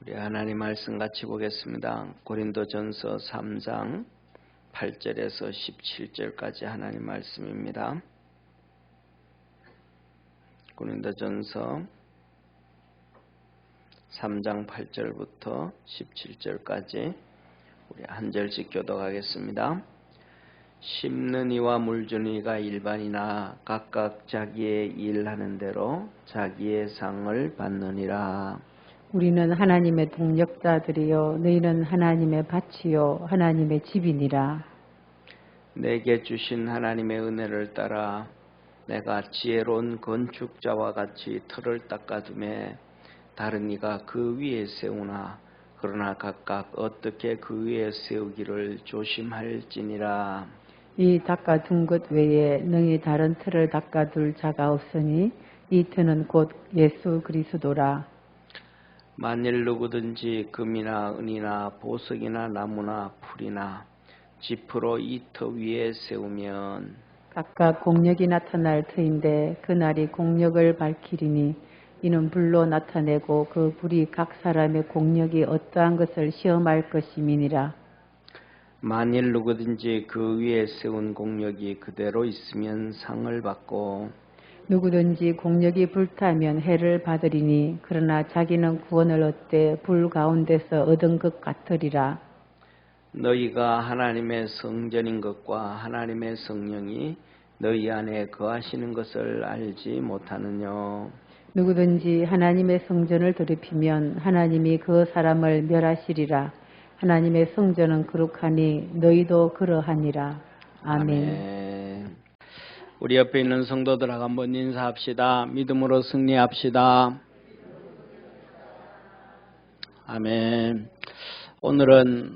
우리 하나님 말씀 같이 보겠습니다. 고린도전서 3장 8절에서 17절까지 하나님 말씀입니다. 고린도전서 3장 8절부터 17절까지 우리 한 절씩 교독하겠습니다. 심는 이와 물 주는 이가 일반이나 각각 자기의 일하는 대로 자기의 상을 받느니라. 우리는 하나님의 동역자들이요 너희는 하나님의 밭이요 하나님의 집이니라. 내게 주신 하나님의 은혜를 따라 내가 지혜로운 건축자와 같이 틀을 닦아두매 다른 이가 그 위에 세우나 그러나 각각 어떻게 그 위에 세우기를 조심할지니라. 이 닦아둔 것 외에 능히 다른 틀을 닦아둘 자가 없으니 이 틀은 곧 예수 그리스도라. 만일 누구든지 금이나 은이나 보석이나 나무나 풀이나 지프로 이 터 위에 세우면 각각 공력이 나타날 터인데 그날이 공력을 밝히리니 이는 불로 나타내고 그 불이 각 사람의 공력이 어떠한 것을 시험할 것임이니라. 만일 누구든지 그 위에 세운 공력이 그대로 있으면 상을 받고 누구든지 공력이 불타면 해를 받으리니 그러나 자기는 구원을 얻되 불 가운데서 얻은 것 같으리라. 너희가 하나님의 성전인 것과 하나님의 성령이 너희 안에 거하시는 것을 알지 못하느뇨. 누구든지 하나님의 성전을 더럽히면 하나님이 그 사람을 멸하시리라. 하나님의 성전은 거룩하니 너희도 그러하니라. 아멘. 우리 옆에 있는 성도들하고 한번 인사합시다. 믿음으로 승리합시다. 아멘. 오늘은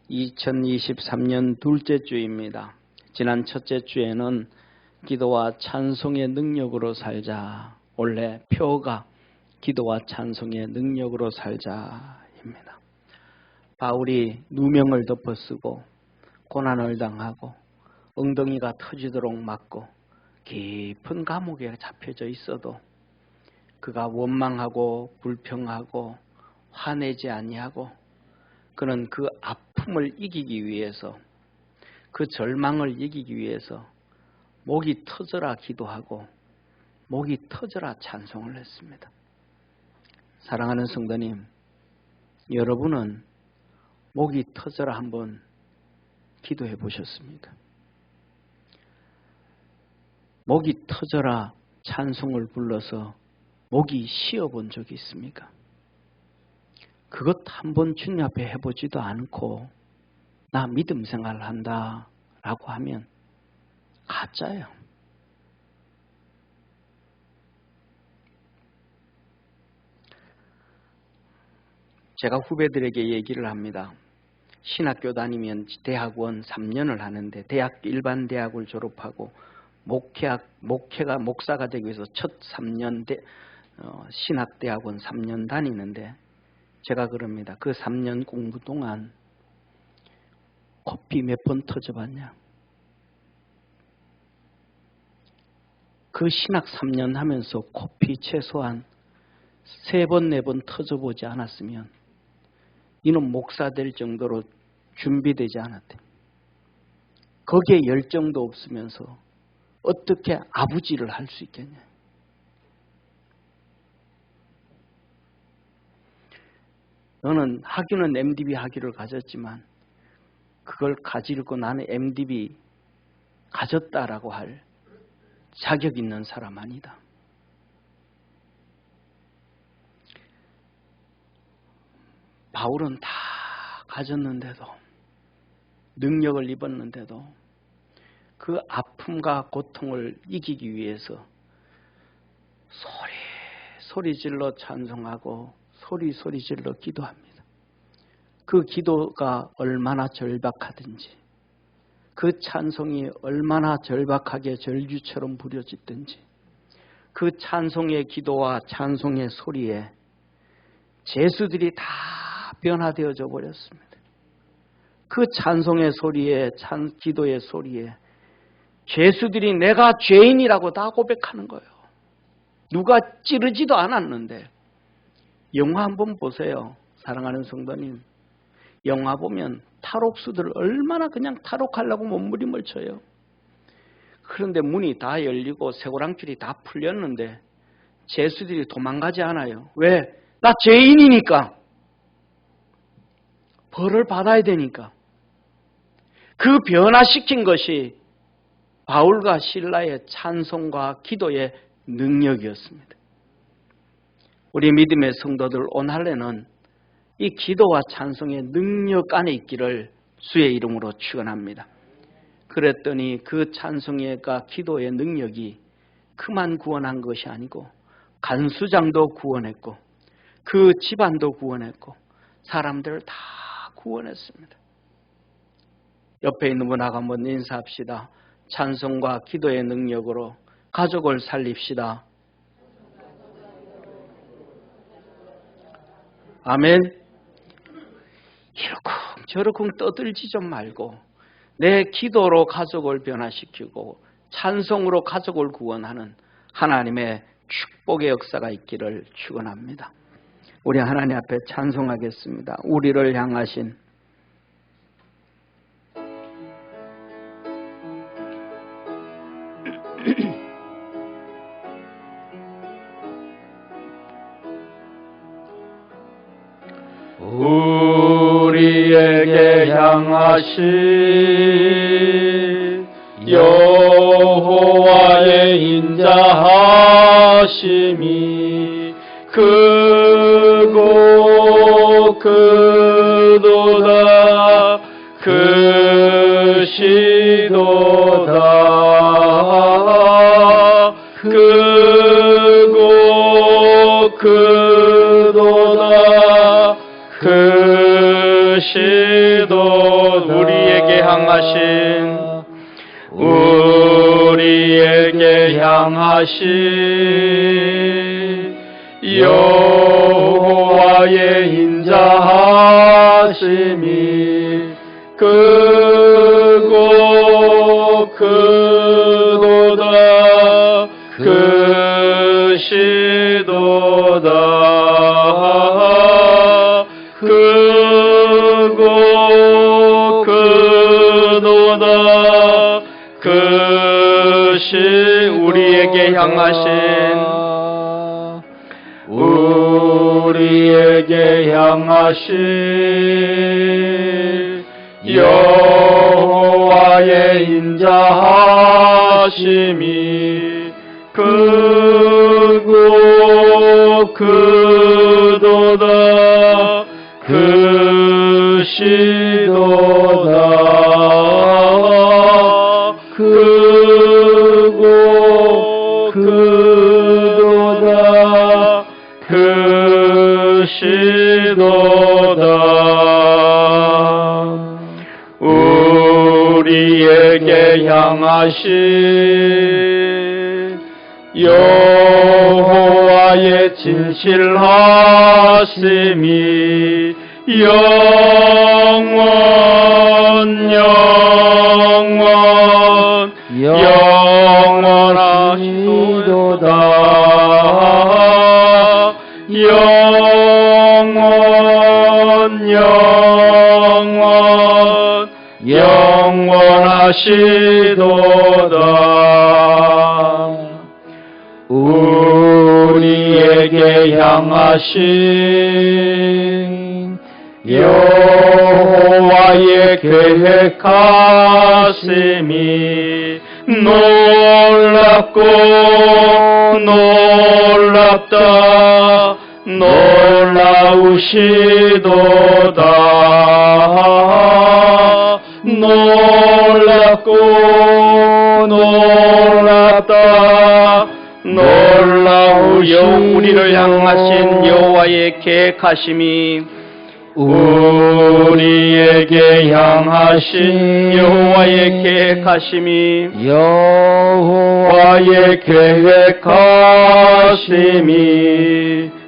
2023년 둘째 주입니다. 지난 첫째 주에는 기도와 찬송의 능력으로 살자. 원래 표가 기도와 찬송의 능력으로 살자입니다. 바울이 누명을 덮어쓰고 고난을 당하고 엉덩이가 터지도록 맞고 깊은 감옥에 잡혀져 있어도 그가 원망하고 불평하고 화내지 아니하고 그는 그 아픔을 이기기 위해서 그 절망을 이기기 위해서 목이 터져라 기도하고 목이 터져라 찬송을 했습니다. 사랑하는 성도님, 여러분은 목이 터져라 한번 기도해 보셨습니까? 목이 터져라 찬송을 불러서 목이 쉬어본 적이 있습니까? 그것 한번 주님 앞에 해보지도 않고 나 믿음 생활을 한다 라고 하면 가짜예요. 제가 후배들에게 얘기를 합니다. 신학교 다니면 대학원 3년을 하는데 일반 대학을 졸업하고 목사가 되기 위해서 첫 3년 신학대학원 3년 다니는데 제가 그럽니다. 그 3년 공부 동안 코피 몇 번 터져봤냐? 그 신학 3년 하면서 코피 최소한 3번, 4번 터져보지 않았으면 이는 목사 될 정도로 준비되지 않았대. 거기에 열정도 없으면서 어떻게 아버지를 할 수 있겠냐? 너는 학위는 MDB 학위를 가졌지만 그걸 가지고 나는 MDB 가졌다라고 할 자격 있는 사람 아니다. 바울은 다 가졌는데도 능력을 입었는데도 그 아픔과 고통을 이기기 위해서 소리 질러 찬송하고 소리 질러 기도합니다. 그 기도가 얼마나 절박하든지 그 찬송이 얼마나 절박하게 절규처럼 부려지든지 그 찬송의 기도와 찬송의 소리에 죄수들이 다 변화되어져 버렸습니다. 그 찬송의 소리에 기도의 소리에 죄수들이 내가 죄인이라고 다 고백하는 거예요. 누가 찌르지도 않았는데 영화 한번 보세요. 사랑하는 성도님. 영화 보면 탈옥수들 얼마나 그냥 탈옥하려고 몸부림을 쳐요. 그런데 문이 다 열리고 쇠고랑줄이 다 풀렸는데 죄수들이 도망가지 않아요. 왜? 나 죄인이니까. 벌을 받아야 되니까. 그 변화시킨 것이 바울과 실라의 찬송과 기도의 능력이었습니다. 우리 믿음의 성도들 오늘날에는 이 기도와 찬송의 능력 안에 있기를 주의 이름으로 축원합니다. 그랬더니 그 찬송과 기도의 능력이 그만 구원한 것이 아니고 간수장도 구원했고 그 집안도 구원했고 사람들을 다 구원했습니다. 옆에 있는 분하고 한번 인사합시다. 찬송과 기도의 능력으로 가족을 살립시다. 아멘. 이러쿵 저러쿵 떠들지 좀 말고 내 기도로 가족을 변화시키고 찬송으로 가족을 구원하는 하나님의 축복의 역사가 있기를 축원합니다. 우리 하나님 앞에 찬송하겠습니다. 우리를 향하신 우리에게 향하신 여호와의 인자하심이 크고 크도다 크시도다 크고 크도다 크시도다 우리에게 향하신 여호와의 인자하심이 크고 크도다 크시도다 크고 크도다 우리에게 향하신 여호와의 인자하심이 크고 크도다 크시도다 크고 크도다 크시도다 우리에게 향하신 여호와의 진실하심이 영원하시도다 우리에게 향하신 여호와의 계획하심이 놀랍고 놀랍다 놀라우시도다 놀랍고 놀랍다 놀라우여 우리를 향하신 여호와의 계획하심이 우리에게 향하신 여호와의 계획하심이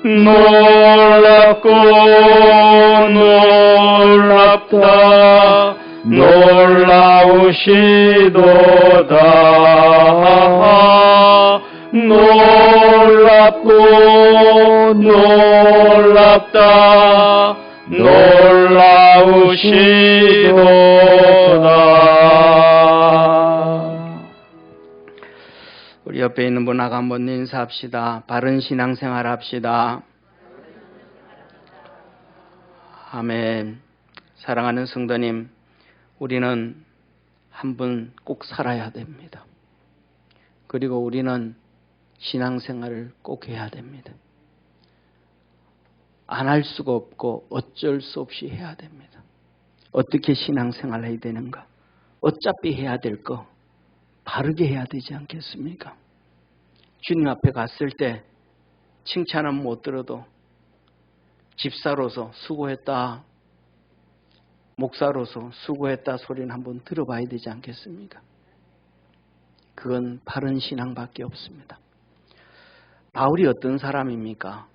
놀랍고 놀랍다 놀라우시도다 놀랍고 놀랍다 놀라우시도다. 우리 옆에 있는 분하고 한번 인사합시다. 바른 신앙생활 합시다. 아멘. 사랑하는 성도님, 우리는 한 번 꼭 살아야 됩니다. 그리고 우리는 신앙생활을 꼭 해야 됩니다. 안 할 수가 없고 어쩔 수 없이 해야 됩니다. 어떻게 신앙생활을 해야 되는가? 어차피 해야 될 거 바르게 해야 되지 않겠습니까? 주님 앞에 갔을 때 칭찬은 못 들어도 집사로서 수고했다, 목사로서 수고했다 소리는 한번 들어봐야 되지 않겠습니까? 그건 바른 신앙밖에 없습니다. 바울이 어떤 사람입니까?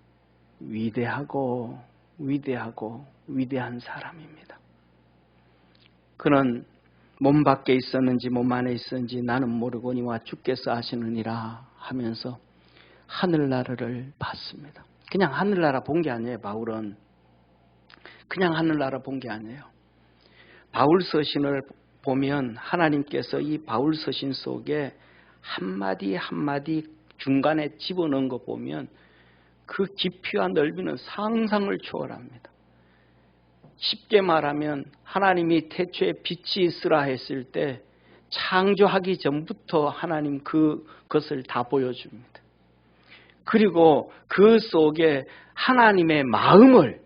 위대하고 위대한 사람입니다. 그는 몸 밖에 있었는지 몸 안에 있었는지 나는 모르거니와 주께서 아시느니라 하면서 하늘나라를 봤습니다. 그냥 하늘나라 본 게 아니에요. 바울은 그냥 하늘나라 본 게 아니에요. 바울 서신을 보면 하나님께서 이 바울 서신 속에 한마디 한마디 중간에 집어넣은 거 보면 그 깊이와 넓이는 상상을 초월합니다. 쉽게 말하면 하나님이 태초에 빛이 있으라 했을 때 창조하기 전부터 하나님 그것을 다 보여줍니다. 그리고 그 속에 하나님의 마음을,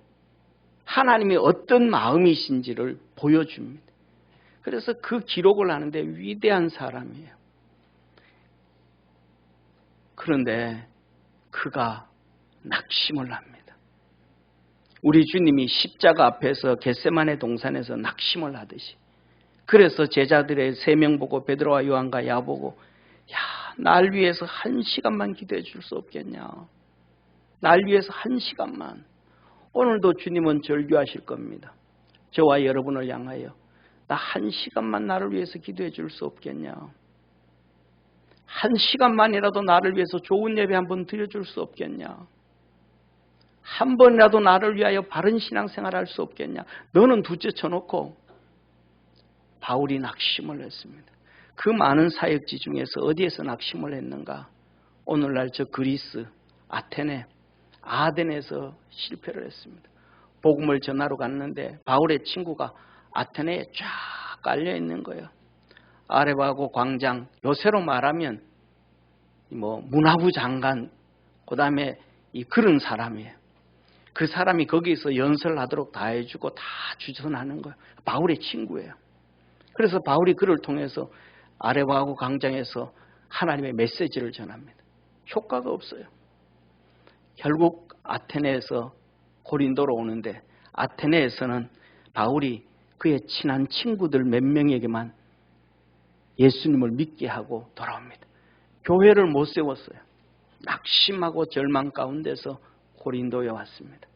하나님이 어떤 마음이신지를 보여줍니다. 그래서 그 기록을 하는데 위대한 사람이에요. 그런데 그가 낙심을 합니다. 우리 주님이 십자가 앞에서 겟세마네 동산에서 낙심을 하듯이. 그래서 제자들의 3명 보고 베드로와 요한과 야보고 날 위해서 1시간만 기도해 줄 수 없겠냐. 날 위해서 1시간만. 오늘도 주님은 절규하실 겁니다. 저와 여러분을 향하여 나 1시간만 나를 위해서 기도해 줄 수 없겠냐. 1시간만이라도 나를 위해서 좋은 예배 한번 드려줄 수 없겠냐. 한 번이라도 나를 위하여 바른 신앙생활 할 수 없겠냐. 너는 둘째 쳐놓고 바울이 낙심을 했습니다. 그 많은 사역지 중에서 어디에서 낙심을 했는가? 오늘날 저 그리스, 아테네, 아덴에서 실패를 했습니다. 복음을 전하러 갔는데 바울의 친구가 아테네에 쫙 깔려 있는 거예요. 아레바고 광장, 요새로 말하면 문화부 장관, 그 다음에 그런 사람이에요. 그 사람이 거기서 연설하도록 다 해주고 다 주선하는 거예요. 바울의 친구예요. 그래서 바울이 그를 통해서 아레바고 광장에서 하나님의 메시지를 전합니다. 효과가 없어요. 결국 아테네에서 고린도로 오는데 아테네에서는 바울이 그의 친한 친구들 몇 명에게만 예수님을 믿게 하고 돌아옵니다. 교회를 못 세웠어요. 낙심하고 절망 가운데서 고린도에 왔습니다.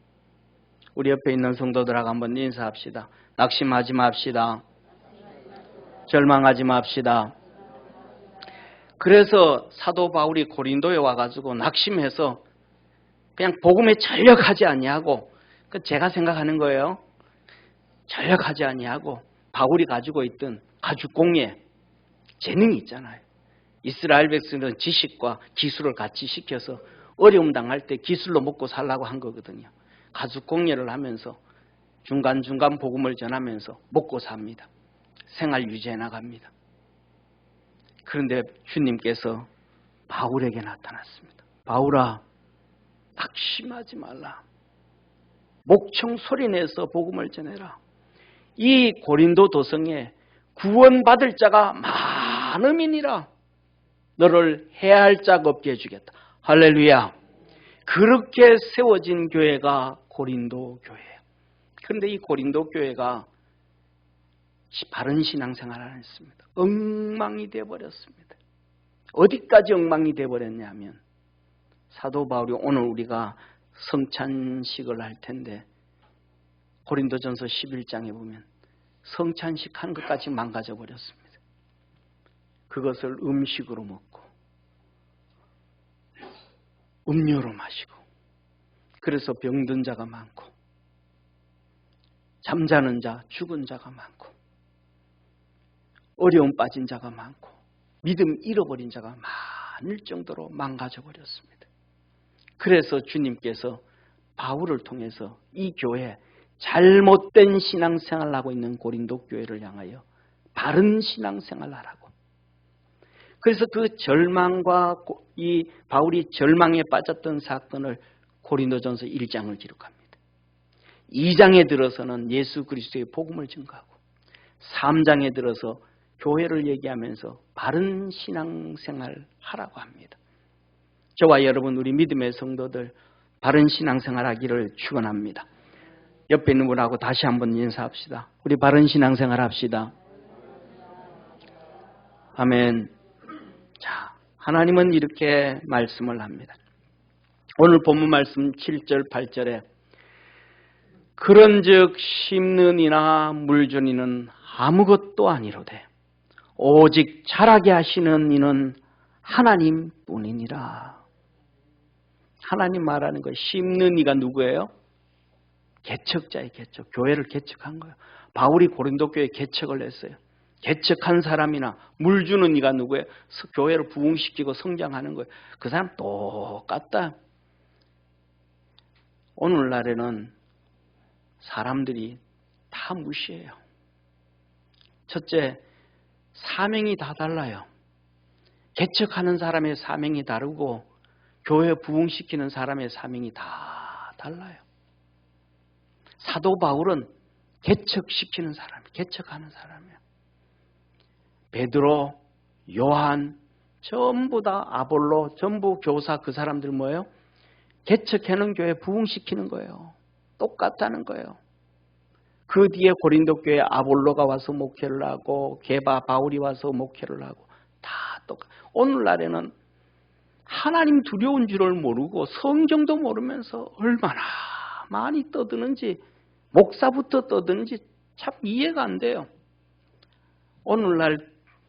우리 옆에 있는 성도들하고 한번 인사합시다. 낙심하지 맙시다. 절망하지 맙시다. 그래서 사도 바울이 고린도에 와가지고 낙심해서 그냥 복음에 전력하지 아니하고, 제가 생각하는 거예요. 전력하지 아니하고 바울이 가지고 있던 가죽공예 재능이 있잖아요. 이스라엘 백성들은 지식과 기술을 같이 시켜서 어려움 당할 때 기술로 먹고 살라고 한 거거든요. 가죽공예를 하면서 중간중간 복음을 전하면서 먹고 삽니다. 생활 유지해 나갑니다. 그런데 주님께서 바울에게 나타났습니다. 바울아, 낙심하지 말라. 목청 소리내서 복음을 전해라. 이 고린도 도성에 구원받을 자가 많음이니라. 너를 해할 자가 없게 해주겠다. 할렐루야. 그렇게 세워진 교회가 고린도 교회예요. 그런데 이 고린도 교회가 바른 신앙생활을 안 했습니다. 엉망이 되어버렸습니다. 어디까지 엉망이 되어버렸냐면 사도 바울이 오늘 우리가 성찬식을 할 텐데 고린도전서 11장에 보면 성찬식 한 것까지 망가져 버렸습니다. 그것을 음식으로 먹고 음료로 마시고 그래서 병든 자가 많고 잠자는 자, 죽은 자가 많고 어려움 빠진 자가 많고 믿음 잃어버린 자가 많을 정도로 망가져 버렸습니다. 그래서 주님께서 바울을 통해서 이 교회, 잘못된 신앙생활을 하고 있는 고린도 교회를 향하여 바른 신앙생활을 하라고. 그래서 그 절망과 이 바울이 절망에 빠졌던 사건을 고린도전서 1장을 기록합니다. 2장에 들어서는 예수 그리스도의 복음을 증거하고 3장에 들어서 교회를 얘기하면서 바른 신앙생활 하라고 합니다. 저와 여러분, 우리 믿음의 성도들 바른 신앙생활 하기를 축원합니다. 옆에 있는 분하고 다시 한번 인사합시다. 우리 바른 신앙생활 합시다. 아멘. 자, 하나님은 이렇게 말씀을 합니다. 오늘 본문 말씀 7절 8절에 그런즉 심는 이나 물주는 이는 아무것도 아니로되 오직 자라게 하시는 이는 하나님뿐이니라. 하나님 말하는 거예요. 심는 이가 누구예요? 개척자의 개척. 교회를 개척한 거예요. 바울이 고린도 교회에 개척을 했어요. 개척한 사람이나 물 주는 이가 누구예요? 교회를 부흥시키고 성장하는 거예요. 그 사람 똑같다. 오늘날에는 사람들이 다 무시해요. 첫째, 사명이 다 달라요. 개척하는 사람의 사명이 다르고 교회 부흥시키는 사람의 사명이 다 달라요. 사도 바울은 개척시키는 사람, 개척하는 사람이에요. 베드로, 요한, 전부 다 아볼로, 전부 교사 그 사람들 뭐예요? 개척하는 교회 부흥시키는 거예요. 똑같다는 거예요. 그 뒤에 고린도 교회 아볼로가 와서 목회를 하고 게바 바울이 와서 목회를 하고 다 똑같아요. 오늘날에는 하나님 두려운 줄을 모르고 성경도 모르면서 얼마나 많이 떠드는지 목사부터 떠드는지 참 이해가 안 돼요. 오늘날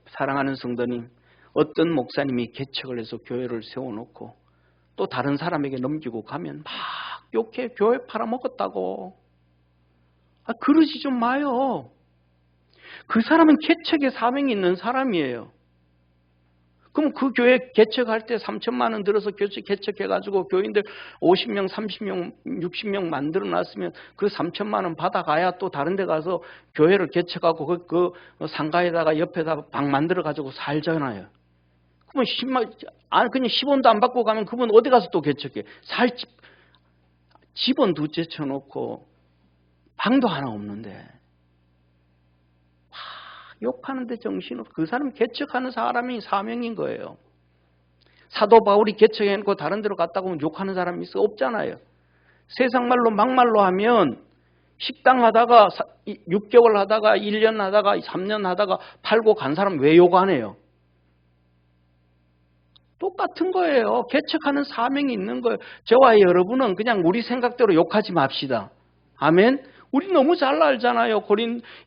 사랑하는 성도님, 어떤 목사님이 개척을 해서 교회를 세워놓고 또 다른 사람에게 넘기고 가면 막 욕해. 교회 팔아먹었다고. 그러지 좀 마요. 그 사람은 개척의 사명이 있는 사람이에요. 그럼 그 교회 개척할 때 3천만 원 들어서 개척해가지고 교인들 50명, 30명, 60명 만들어놨으면 그 3천만 원 받아가야 또 다른 데 가서 교회를 개척하고 그 상가에다가 옆에다 방 만들어가지고 살잖아요. 그러면 그냥 10원도 안 받고 가면 그분 어디 가서 또 개척해? 집은 두째 쳐놓고 방도 하나 없는데 욕하는데 정신없고 그 사람 개척하는 사람이 사명인 거예요. 사도 바울이 개척해놓고 다른 데로 갔다고 하면 욕하는 사람이 있어? 없잖아요. 세상 말로 막말로 하면 식당 하다가 6개월 하다가 1년 하다가 3년 하다가 팔고 간 사람 왜 욕 안 해요? 똑같은 거예요. 개척하는 사명이 있는 거예요. 저와 여러분은 그냥 우리 생각대로 욕하지 맙시다. 아멘. 우리 너무 잘 알잖아요.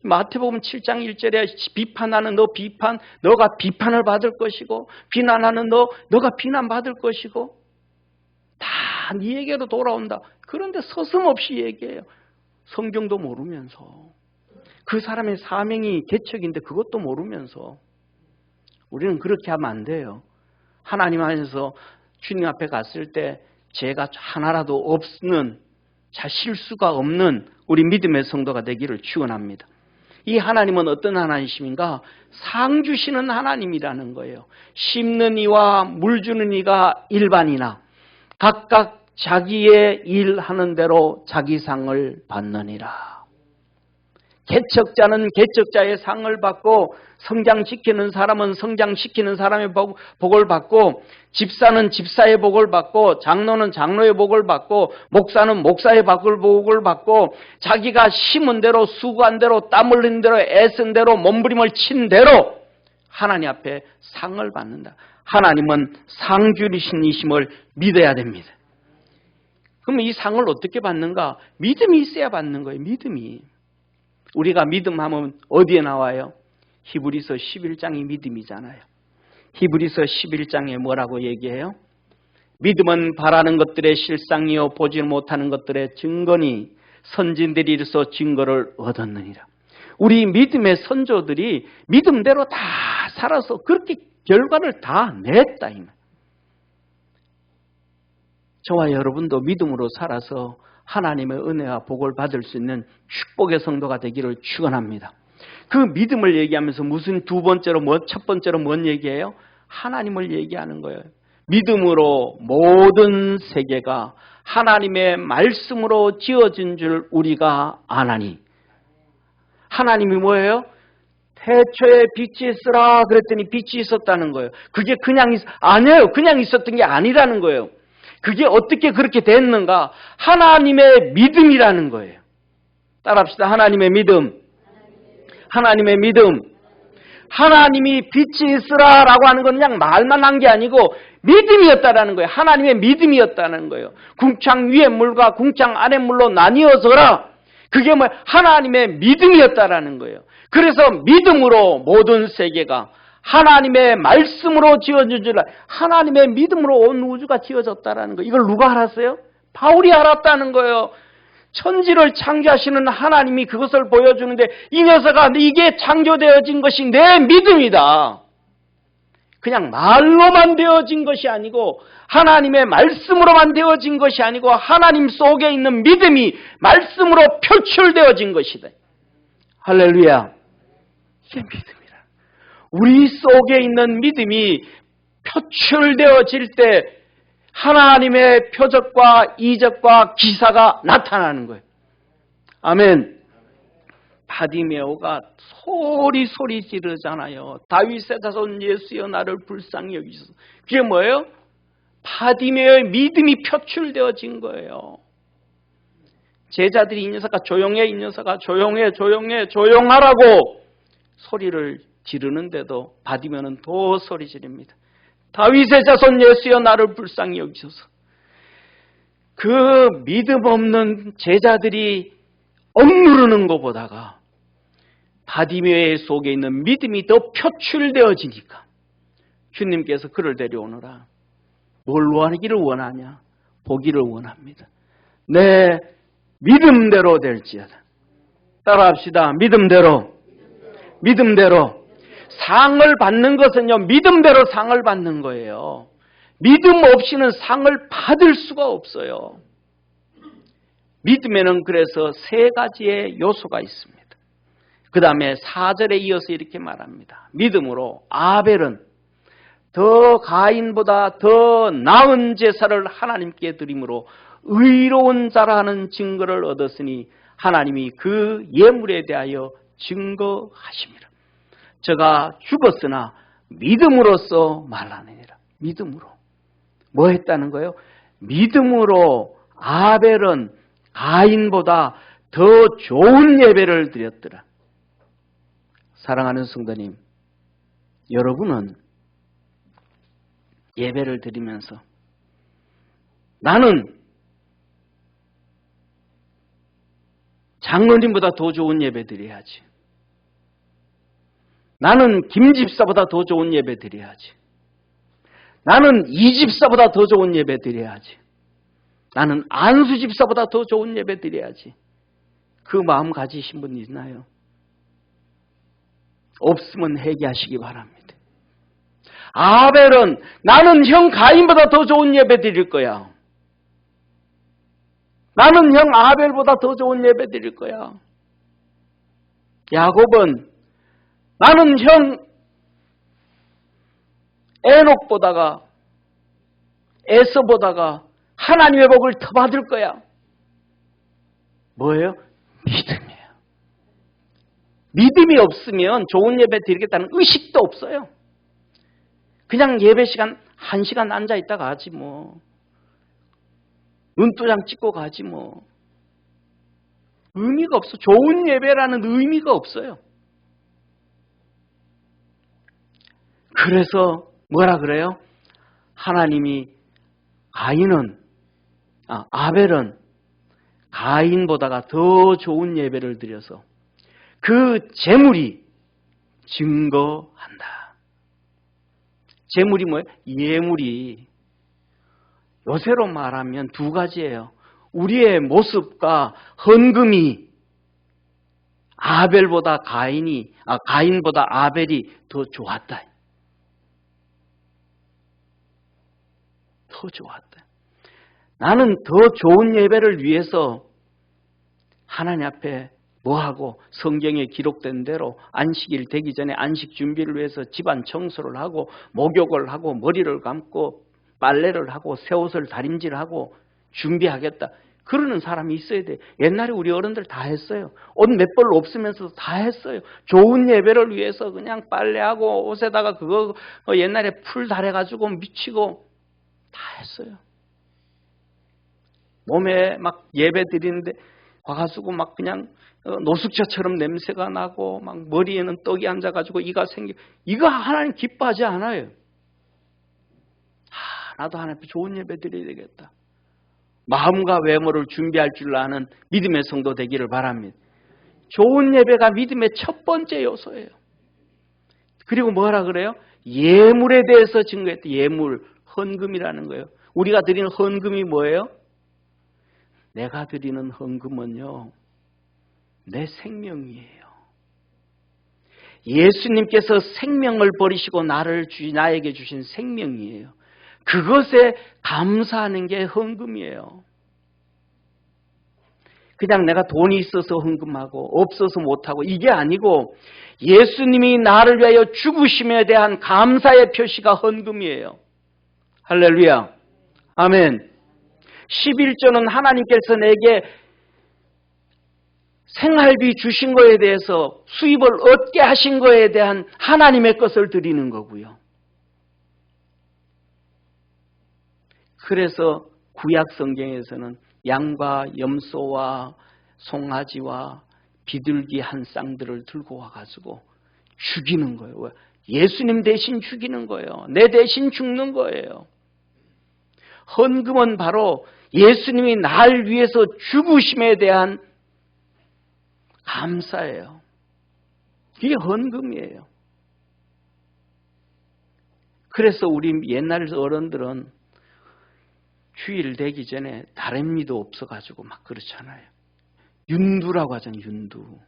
마태복음 7장 1절에 비판하는 너 비판, 너가 비판을 받을 것이고 비난하는 너가 비난받을 것이고 다 네 얘기로 돌아온다. 그런데 서슴없이 얘기해요. 성경도 모르면서 그 사람의 사명이 개척인데 그것도 모르면서 우리는 그렇게 하면 안 돼요. 하나님 안에서 주님 앞에 갔을 때 죄가 하나라도 없는 실수가 없는 우리 믿음의 성도가 되기를 축원합니다. 이 하나님은 어떤 하나님이신가? 상 주시는 하나님이라는 거예요. 심는 이와 물 주는 이가 일반이나 각각 자기의 일하는 대로 자기 상을 받느니라. 개척자는 개척자의 상을 받고 성장시키는 사람은 성장시키는 사람의 복을 받고 집사는 집사의 복을 받고 장로는 장로의 복을 받고 목사는 목사의 복을 받고 자기가 심은 대로 수고한 대로 땀 흘린 대로 애쓴 대로 몸부림을 친 대로 하나님 앞에 상을 받는다. 하나님은 상주리신이심을 믿어야 됩니다. 그럼 이 상을 어떻게 받는가? 믿음이 있어야 받는 거예요. 믿음이. 우리가 믿음하면 어디에 나와요? 히브리서 11장이 믿음이잖아요. 히브리서 11장에 뭐라고 얘기해요? 믿음은 바라는 것들의 실상이요 보지 못하는 것들의 증거니 선진들이 이르서 증거를 얻었느니라. 우리 믿음의 선조들이 믿음대로 다 살아서 그렇게 결과를 다 냈다. 저와 여러분도 믿음으로 살아서 하나님의 은혜와 복을 받을 수 있는 축복의 성도가 되기를 축원합니다. 그 믿음을 얘기하면서 무슨 두 번째로 첫 번째로 뭔 얘기예요? 하나님을 얘기하는 거예요. 믿음으로 모든 세계가 하나님의 말씀으로 지어진 줄 우리가 아나니. 하나님이 뭐예요? 태초에 빛이 있으라 그랬더니 빛이 있었다는 거예요. 그게 아니에요. 그냥 있었던 게 아니라는 거예요. 그게 어떻게 그렇게 됐는가? 하나님의 믿음이라는 거예요. 따라합시다. 하나님의 믿음. 하나님의 믿음. 하나님이 빛이 있으라라고 하는 건 그냥 말만 한 게 아니고 믿음이었다라는 거예요. 하나님의 믿음이었다는 거예요. 궁창 위의 물과 궁창 아래 물로 나뉘어서라. 그게 뭐 하나님의 믿음이었다라는 거예요. 그래서 믿음으로 모든 세계가 하나님의 말씀으로 지어진 줄 하나님의 믿음으로 온 우주가 지어졌다라는 거예요. 이걸 누가 알았어요? 바울이 알았다는 거예요. 천지를 창조하시는 하나님이 그것을 보여주는데 이 녀석아 이게 창조되어진 것이 내 믿음이다. 그냥 말로만 되어진 것이 아니고 하나님의 말씀으로만 되어진 것이 아니고 하나님 속에 있는 믿음이 말씀으로 표출되어진 것이다. 할렐루야. 이게 믿음이라. 우리 속에 있는 믿음이 표출되어질 때 하나님의 표적과 이적과 기사가 나타나는 거예요. 아멘. 바디메오가 소리 지르잖아요. 다윗의 자손 예수여 나를 불쌍히 여기소서. 그게 뭐예요? 바디메오의 믿음이 표출되어진 거예요. 제자들이 이 녀석아 조용해, 이 녀석아 조용하라고 소리를 지르는데도 바디메오는 더 소리 지릅니다. 다윗의 자손 예수여 나를 불쌍히 여기소서. 그 믿음 없는 제자들이 억누르는 것보다가 바디메오 속에 있는 믿음이 더 표출되어지니까 주님께서 그를 데려오느라 뭘 원하기를 원하냐? 보기를 원합니다. 내 믿음대로 될지어다. 따라합시다. 믿음대로. 상을 받는 것은요, 믿음대로 상을 받는 거예요. 믿음 없이는 상을 받을 수가 없어요. 믿음에는 그래서 세 가지의 요소가 있습니다. 그 다음에 4절에 이어서 이렇게 말합니다. 믿음으로 아벨은 더 가인보다 더 나은 제사를 하나님께 드림으로 의로운 자라 하는 증거를 얻었으니 하나님이 그 예물에 대하여 증거하십니다. 저가 죽었으나 믿음으로써 말하느니라. 믿음으로. 뭐 했다는 거예요? 믿음으로 아벨은 가인보다 더 좋은 예배를 드렸더라. 사랑하는 성도님, 여러분은 예배를 드리면서 나는 장로님보다 더 좋은 예배 드려야지. 나는 김 집사보다 더 좋은 예배 드려야지. 나는 이 집사보다 더 좋은 예배 드려야지. 나는 안수 집사보다 더 좋은 예배 드려야지. 그 마음 가지신 분 있나요? 없으면 회개하시기 바랍니다. 아벨은 나는 형 가인보다 더 좋은 예배 드릴 거야. 나는 형 아벨보다 더 좋은 예배 드릴 거야. 야곱은 나는 형 에녹보다가 에서보다가 하나님의 복을 더 받을 거야. 뭐예요? 믿음이에요. 믿음이 없으면 좋은 예배 드리겠다는 의식도 없어요. 그냥 예배 시간 1시간 앉아 있다가 가지 뭐. 눈도장 찍고 가지 뭐. 의미가 없어. 좋은 예배라는 의미가 없어요. 그래서 뭐라 그래요? 하나님이 아벨은 가인보다가 더 좋은 예배를 드려서 그 제물이 증거한다. 제물이 뭐예요? 예물이. 요새로 말하면 두 가지예요. 우리의 모습과 헌금이 가인보다 아벨이 더 좋았다. 더 좋았다. 나는 더 좋은 예배를 위해서 하나님 앞에 뭐하고 성경에 기록된 대로 안식일 되기 전에 안식 준비를 위해서 집안 청소를 하고 목욕을 하고 머리를 감고 빨래를 하고 새 옷을 다림질하고 준비하겠다. 그러는 사람이 있어야 돼. 옛날에 우리 어른들 다 했어요. 옷 몇 벌 없으면서도 다 했어요. 좋은 예배를 위해서 그냥 빨래하고 옷에다가 그거 옛날에 풀 달아가지고 미치고 다 했어요. 몸에 막 예배 드리는데 와가지고 막 그냥 노숙자처럼 냄새가 나고 막 머리에는 떡이 앉아가지고 이가 생겨. 이거 하나님 기뻐하지 않아요. 나도 하나님 앞에 좋은 예배 드려야 되겠다. 마음과 외모를 준비할 줄 아는 믿음의 성도 되기를 바랍니다. 좋은 예배가 믿음의 첫 번째 요소예요. 그리고 뭐라 그래요? 예물에 대해서 증거했다. 예물, 헌금이라는 거예요. 우리가 드리는 헌금이 뭐예요? 내가 드리는 헌금은요, 내 생명이에요. 예수님께서 생명을 버리시고 나에게 주신 생명이에요. 그것에 감사하는 게 헌금이에요. 그냥 내가 돈이 있어서 헌금하고 없어서 못하고 이게 아니고 예수님이 나를 위하여 죽으심에 대한 감사의 표시가 헌금이에요. 할렐루야. 아멘. 11조는 하나님께서 내게 생활비 주신 거에 대해서 수입을 얻게 하신 거에 대한 하나님의 것을 드리는 거고요. 그래서 구약 성경에서는 양과 염소와 송아지와 비둘기 한 쌍들을 들고 와가지고 죽이는 거예요. 예수님 대신 죽이는 거예요. 내 대신 죽는 거예요. 헌금은 바로 예수님이 날 위해서 죽으심에 대한 감사예요. 이게 헌금이에요. 그래서 우리 옛날 어른들은 주일 되기 전에 다람쥐도 없어가지고 막 그렇잖아요. 윤두라고 하잖아요. 윤두.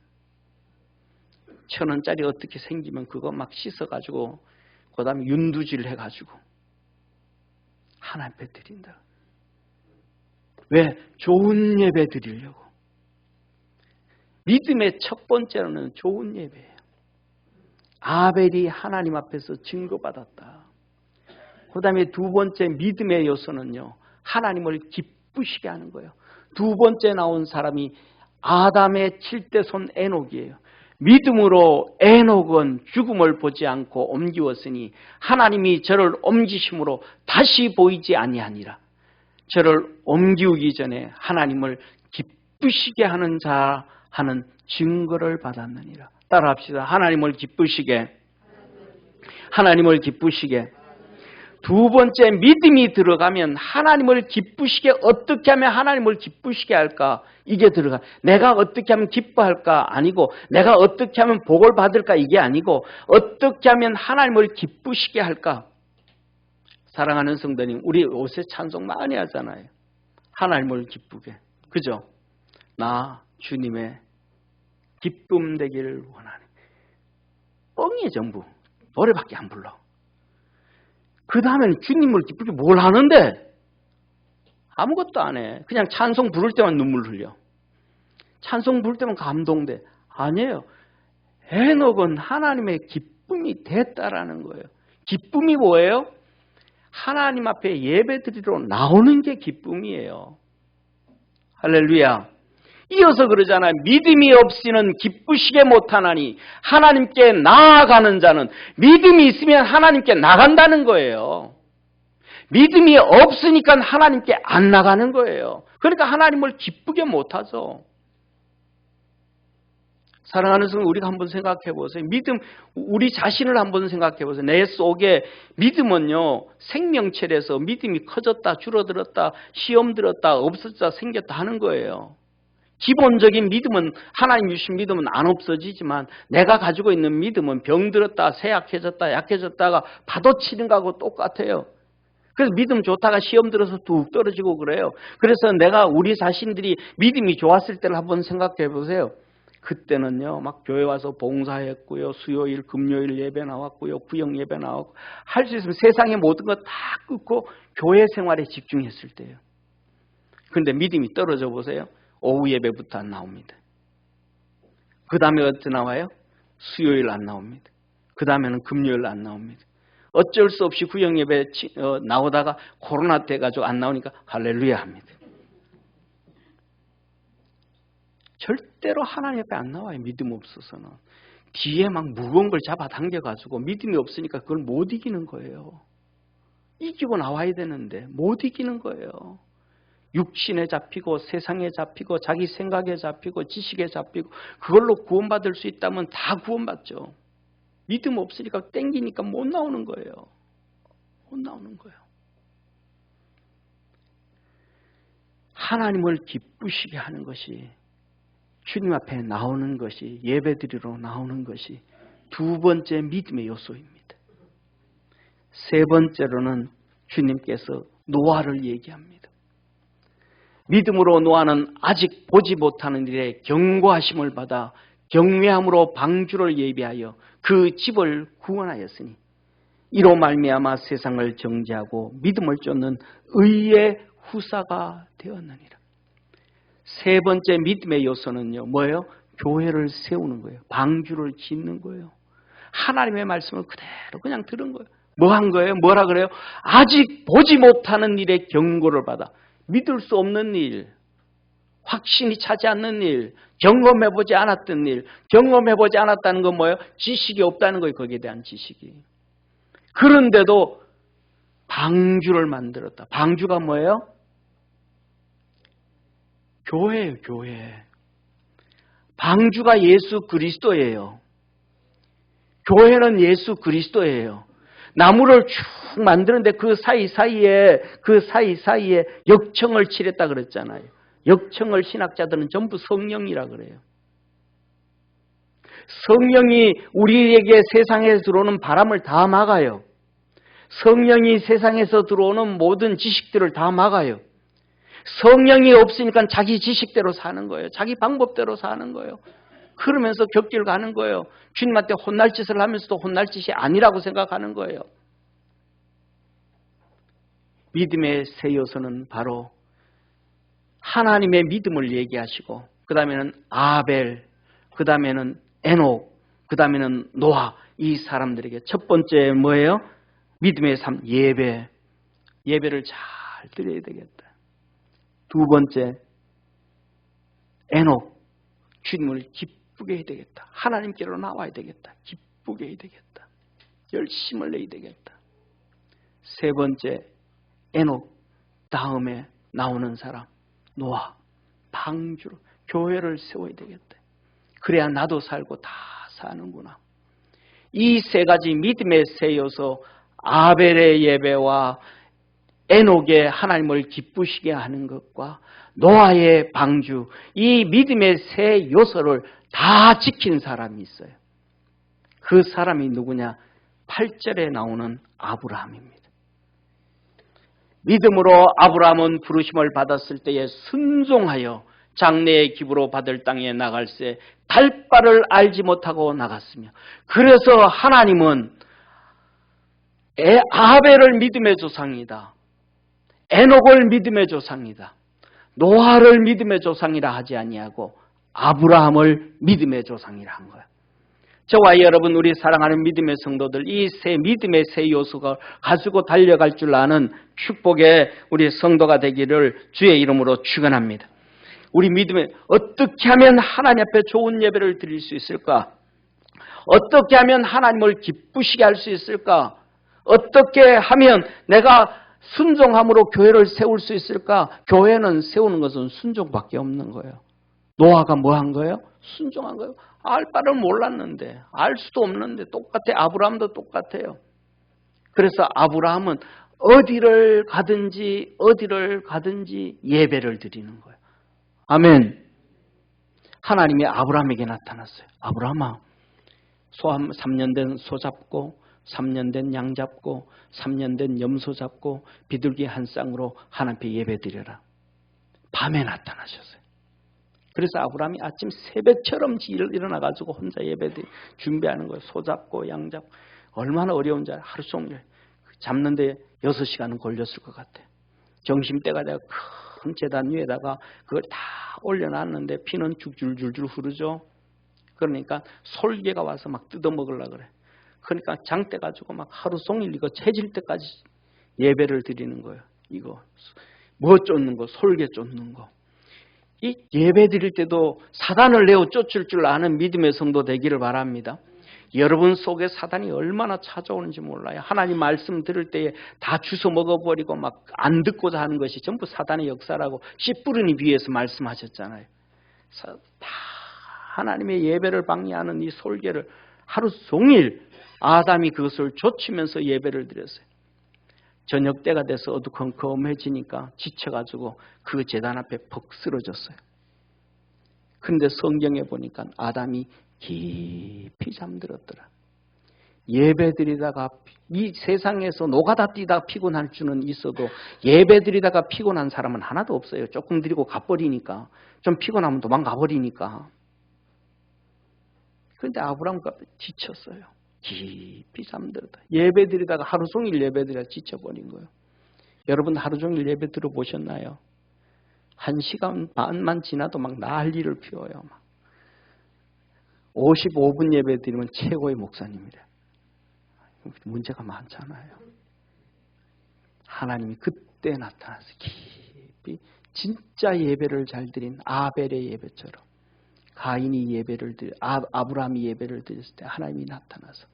1,000원짜리 어떻게 생기면 그거 막 씻어가지고 그 다음에 윤두질 해가지고 하나님 앞에 드린다. 왜? 좋은 예배 드리려고. 믿음의 첫 번째로는 좋은 예배예요. 아벨이 하나님 앞에서 증거받았다. 그 다음에 두 번째 믿음의 요소는요, 하나님을 기쁘시게 하는 거예요. 두 번째 나온 사람이 아담의 7대 손 에녹이에요. 믿음으로 에녹은 죽음을 보지 않고 옮기었으니 하나님이 저를 옮기심으로 다시 보이지 아니하니라. 저를 옮기기 전에 하나님을 기쁘시게 하는 자 하는 증거를 받았느니라. 따라합시다. 하나님을 기쁘시게. 하나님을 기쁘시게. 두 번째 믿음이 들어가면 하나님을 기쁘시게 어떻게 하면 하나님을 기쁘시게 할까? 이게 들어가. 내가 어떻게 하면 기뻐할까? 아니고 내가 어떻게 하면 복을 받을까? 이게 아니고 어떻게 하면 하나님을 기쁘시게 할까? 사랑하는 성도님, 우리 요새 찬송 많이 하잖아요. 하나님을 기쁘게. 그죠? 나 주님의 기쁨 되기를 원하네. 뻥이에요 전부. 노래밖에 안 불러. 그 다음에는 주님을 기쁘게 뭘 하는데? 아무것도 안 해. 그냥 찬송 부를 때만 눈물 흘려. 찬송 부를 때만 감동돼. 아니에요. 에녹은 하나님의 기쁨이 됐다라는 거예요. 기쁨이 뭐예요? 하나님 앞에 예배드리러 나오는 게 기쁨이에요. 할렐루야. 이어서 그러잖아요. 믿음이 없이는 기쁘시게 못하나니 하나님께 나아가는 자는 믿음이 있으면 하나님께 나간다는 거예요. 믿음이 없으니까 하나님께 안 나가는 거예요. 그러니까 하나님을 기쁘게 못하죠. 사랑하는 성도, 우리가 한번 생각해 보세요. 믿음, 우리 자신을 한번 생각해 보세요. 내 속에 믿음은요, 생명체에서 믿음이 커졌다, 줄어들었다, 시험 들었다, 없어졌다, 생겼다 하는 거예요. 기본적인 믿음은, 하나님 주신 믿음은 안 없어지지만 내가 가지고 있는 믿음은 병들었다, 쇠약해졌다, 약해졌다가 파도 치는 거하고 똑같아요. 그래서 믿음 좋다가 시험 들어서 뚝 떨어지고 그래요. 그래서 내가 우리 자신들이 믿음이 좋았을 때를 한번 생각해 보세요. 그때는요, 막 교회 와서 봉사했고요, 수요일, 금요일 예배 나왔고요, 구역 예배 나왔고, 할 수 있으면 세상의 모든 거 다 끊고 교회 생활에 집중했을 때예요. 그런데 믿음이 떨어져 보세요. 오후 예배부터 안 나옵니다. 그 다음에 어떻게 나와요? 수요일 안 나옵니다. 그 다음에는 금요일 안 나옵니다. 어쩔 수 없이 구역 예배 나오다가 코로나 때 가지고 안 나오니까 할렐루야 합니다. 절대로 하나님 앞에 안 나와요. 믿음 없어서는. 뒤에 막 무거운 걸 잡아당겨가지고 믿음이 없으니까 그걸 못 이기는 거예요. 이기고 나와야 되는데 못 이기는 거예요. 육신에 잡히고 세상에 잡히고 자기 생각에 잡히고 지식에 잡히고 그걸로 구원받을 수 있다면 다 구원받죠. 믿음 없으니까 땡기니까 못 나오는 거예요. 못 나오는 거예요. 하나님을 기쁘시게 하는 것이 주님 앞에 나오는 것이 예배드리러 나오는 것이 두 번째 믿음의 요소입니다. 세 번째로는 주님께서 노아를 얘기합니다. 믿음으로 노아는 아직 보지 못하는 일에 경고하심을 받아 경외함으로 방주를 예비하여 그 집을 구원하였으니 이로 말미암아 세상을 정죄하고 믿음을 쫓는 의의 후사가 되었느니라. 세 번째 믿음의 요소는요, 뭐예요? 교회를 세우는 거예요. 방주를 짓는 거예요. 하나님의 말씀을 그대로 그냥 들은 거예요. 뭐 한 거예요? 뭐라 그래요? 아직 보지 못하는 일에 경고를 받아. 믿을 수 없는 일, 확신이 차지 않는 일, 경험해보지 않았던 일, 경험해보지 않았다는 건 뭐예요? 지식이 없다는 거예요. 거기에 대한 지식이. 그런데도 방주를 만들었다. 방주가 뭐예요? 교회예요. 교회. 방주가 예수 그리스도예요. 교회는 예수 그리스도예요. 나무를 쭉 만드는데 그 사이사이에 역청을 칠했다 그랬잖아요. 역청을 신학자들은 전부 성령이라 그래요. 성령이 우리에게 세상에서 들어오는 바람을 다 막아요. 성령이 세상에서 들어오는 모든 지식들을 다 막아요. 성령이 없으니까 자기 지식대로 사는 거예요. 자기 방법대로 사는 거예요. 그러면서 곁길 가는 거예요. 주님한테 혼날 짓을 하면서도 혼날 짓이 아니라고 생각하는 거예요. 믿음의 세 요소는 바로 하나님의 믿음을 얘기하시고 그 다음에는 아벨, 그 다음에는 에녹, 그 다음에는 노아, 이 사람들에게 첫 번째 뭐예요? 믿음의 삶, 예배. 예배를 잘 드려야 되겠다. 두 번째, 에녹, 주님을 기쁘게 해야 되겠다. 하나님께로 나와야 되겠다. 기쁘게 해야 되겠다. 열심을 내야 되겠다. 세 번째, 에녹, 다음에 나오는 사람, 노아, 방주로 교회를 세워야 되겠다. 그래야 나도 살고 다 사는구나. 이 세 가지 믿음의 세 요소, 아벨의 예배와 에녹의 하나님을 기쁘시게 하는 것과 노아의 방주, 이 믿음의 세 요소를 다 지킨 사람이 있어요. 그 사람이 누구냐? 8절에 나오는 아브라함입니다. 믿음으로 아브라함은 부르심을 받았을 때에 순종하여 장래의 기부로 받을 땅에 나갈새 달바를 알지 못하고 나갔으며, 그래서 하나님은 아벨을 믿음의 조상이다, 에녹을 믿음의 조상이다, 노아를 믿음의 조상이라 하지 아니하고 아브라함을 믿음의 조상이라 한 거야. 저와 여러분, 우리 사랑하는 믿음의 성도들, 이 세 믿음의 세 요소가 가지고 달려갈 줄 아는 축복의 우리 성도가 되기를 주의 이름으로 축원합니다. 우리 믿음에 어떻게 하면 하나님 앞에 좋은 예배를 드릴 수 있을까? 어떻게 하면 하나님을 기쁘시게 할 수 있을까? 어떻게 하면 내가 순종함으로 교회를 세울 수 있을까? 교회는 세우는 것은 순종밖에 없는 거예요. 노아가 뭐 한 거예요? 순종한 거예요. 알 바를 몰랐는데, 알 수도 없는데 똑같아. 아브라함도 똑같아요. 그래서 아브라함은 어디를 가든지 예배를 드리는 거예요. 아멘. 하나님이 아브라함에게 나타났어요. 아브라함아, 소 3년 된 소 잡고 3년 된 양 잡고 3년 된 염소 잡고 비둘기 한 쌍으로 하나님께 예배드려라. 밤에 나타나셨어요. 그래서 아브라함이 아침 새벽처럼 일어나가지고 혼자 예배드리 준비하는 거예요. 소 잡고 양 잡고. 얼마나 어려운지 알아요. 하루 종일 잡는데 6시간은 걸렸을 것 같아요. 점심때가 되어 큰 제단 위에다가 그걸 다 올려놨는데 피는 줄줄줄줄 흐르죠. 그러니까 솔개가 와서 막 뜯어먹으려고 그래. 그러니까 장대 가지고 막 하루 종일 이거 채질 때까지 예배를 드리는 거예요. 이거 뭐 쫓는 거, 솔개 쫓는 거. 이 예배 드릴 때도 사단을 내어 쫓을 줄 아는 믿음의 성도 되기를 바랍니다. 여러분 속에 사단이 얼마나 찾아오는지 몰라요. 하나님 말씀 들을 때에 다 주워 먹어버리고 막 안 듣고자 하는 것이 전부 사단의 역사라고 씨 뿌리니 비유에서 말씀하셨잖아요. 다 하나님의 예배를 방해하는 이 솔개를 하루 종일 아담이 그것을 좇으면서 예배를 드렸어요. 저녁 때가 돼서 어두컴컴해지니까 지쳐가지고 그 제단 앞에 퍽 쓰러졌어요. 그런데 성경에 보니까 아담이 깊이 잠들었더라. 예배드리다가 이 세상에서 노가다 뛰다가 피곤할 수는 있어도 예배드리다가 피곤한 사람은 하나도 없어요. 조금 드리고 가버리니까. 좀 피곤하면 도망가버리니까. 그런데 아브라함과 지쳤어요. 깊이 잠들었다. 예배드리다가 하루 종일 예배드리다가 지쳐버린 거예요. 여러분 하루 종일 예배 들어보셨나요? 1시간 반만 지나도 막 난리를 피워요. 55분 예배 드리면 최고의 목사님이래. 문제가 많잖아요. 하나님이 그때 나타나서 깊이 진짜 예배를 잘 드린 아벨의 예배처럼 가인이 예배를 아브라함이 예배를 드렸을 때 하나님이 나타나서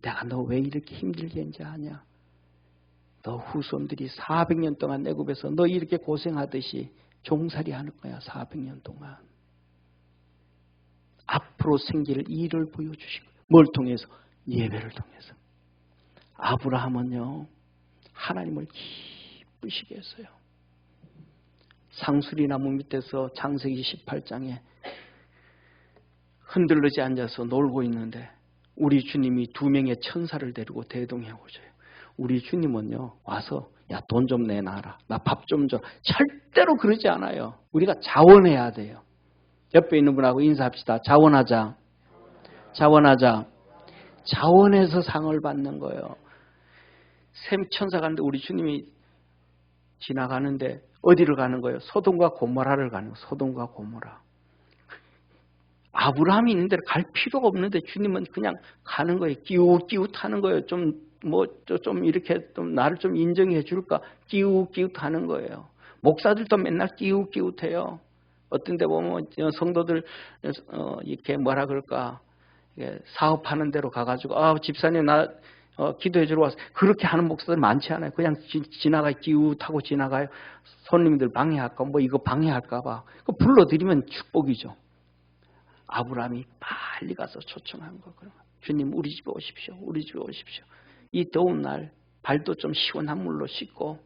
내가 너 왜 이렇게 힘들게 이제 하냐? 너 후손들이 400년 동안 애굽에서 너 이렇게 고생하듯이 종살이 하는 거야. 400년 동안. 앞으로 생길 일을 보여주신 거예요. 뭘 통해서? 예배를 통해서. 아브라함은요. 하나님을 기쁘시게 했어요. 상수리나무 밑에서 창세기 18장에 흔들리지 앉아서 놀고 있는데 우리 주님이 2명의 천사를 데리고 대동해 오셔요. 우리 주님은요. 와서 야, 돈 좀 내놔라. 나 밥 좀 줘. 절대로 그러지 않아요. 우리가 자원해야 돼요. 옆에 있는 분하고 인사합시다. 자원하자. 자원하자. 자원해서 상을 받는 거예요. 샘천사 가는데 우리 주님이 지나가는데 어디를 가는 거예요? 소돔과 고모라를 가는 거예요. 소돔과 고모라. 아브라함이 있는 데를 갈 필요가 없는데 주님은 그냥 가는 거예요. 끼웃끼웃하는 거예요. 좀 이렇게 좀 나를 좀 인정해 줄까? 끼웃끼웃하는 거예요. 목사들도 맨날 끼웃끼웃해요. 어떤 데 보면 성도들 이렇게 뭐라 그럴까? 사업하는 데로 가가지고 집사님 나 기도해 주러 왔어. 그렇게 하는 목사들 많지 않아요. 그냥 지나가 끼웃하고 지나가요. 손님들 방해할까? 뭐 이거 방해할까 봐. 불러드리면 축복이죠. 아브라함이 빨리 가서 초청한 거. 주님 우리 집에 오십시오. 우리 집에 오십시오. 이 더운 날 발도 좀 시원한 물로 씻고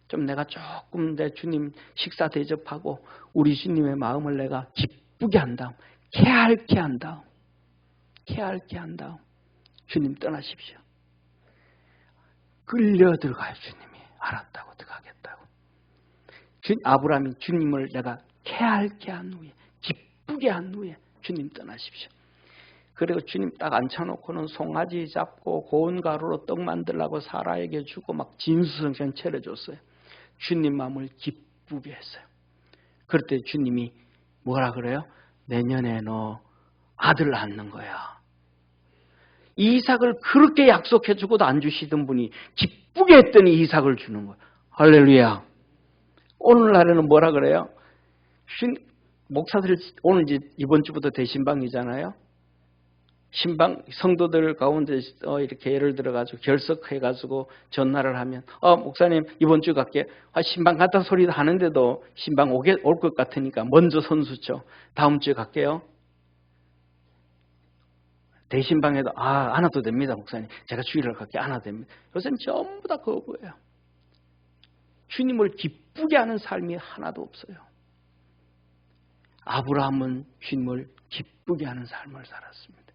좀 내가 조금 내 주님 식사 대접하고 우리 주님의 마음을 내가 기쁘게 한 다음 쾌활케 한 다음 주님 떠나십시오. 끌려 들어가요. 주님이 알았다고 들어가겠다고. 아브라함이 주님을 내가 쾌활케 한 후에 기쁘게 한 후에 주님 떠나십시오. 그리고 주님 딱 앉혀놓고는 송아지 잡고 고운 가루로 떡 만들라고 사라에게 주고 막 진수성찬 차려줬어요. 주님 마음을 기쁘게 했어요. 그럴 때 주님이 뭐라 그래요? 내년에 너 아들 낳는 거야. 이삭을 그렇게 약속해주고도 안 주시던 분이 기쁘게 했더니 이삭을 주는 거예요. 할렐루야. 오늘날에는 뭐라 그래요? 목사들 오늘 이번 주부터 대신방이잖아요. 신방 성도들 가운데 이렇게 예를 들어가지고 결석해가지고 전화를 하면 목사님 이번 주 갈게. 신방 갔다 소리 하는데도 신방 올 것 같으니까 먼저 선수쳐. 다음 주에 갈게요. 대신방에도 안 와도 됩니다 목사님. 제가 주일을 갈게. 안 와도 됩니다. 요새는 전부 다 거부예요. 주님을 기쁘게 하는 삶이 하나도 없어요. 아브라함은 주님을 기쁘게 하는 삶을 살았습니다.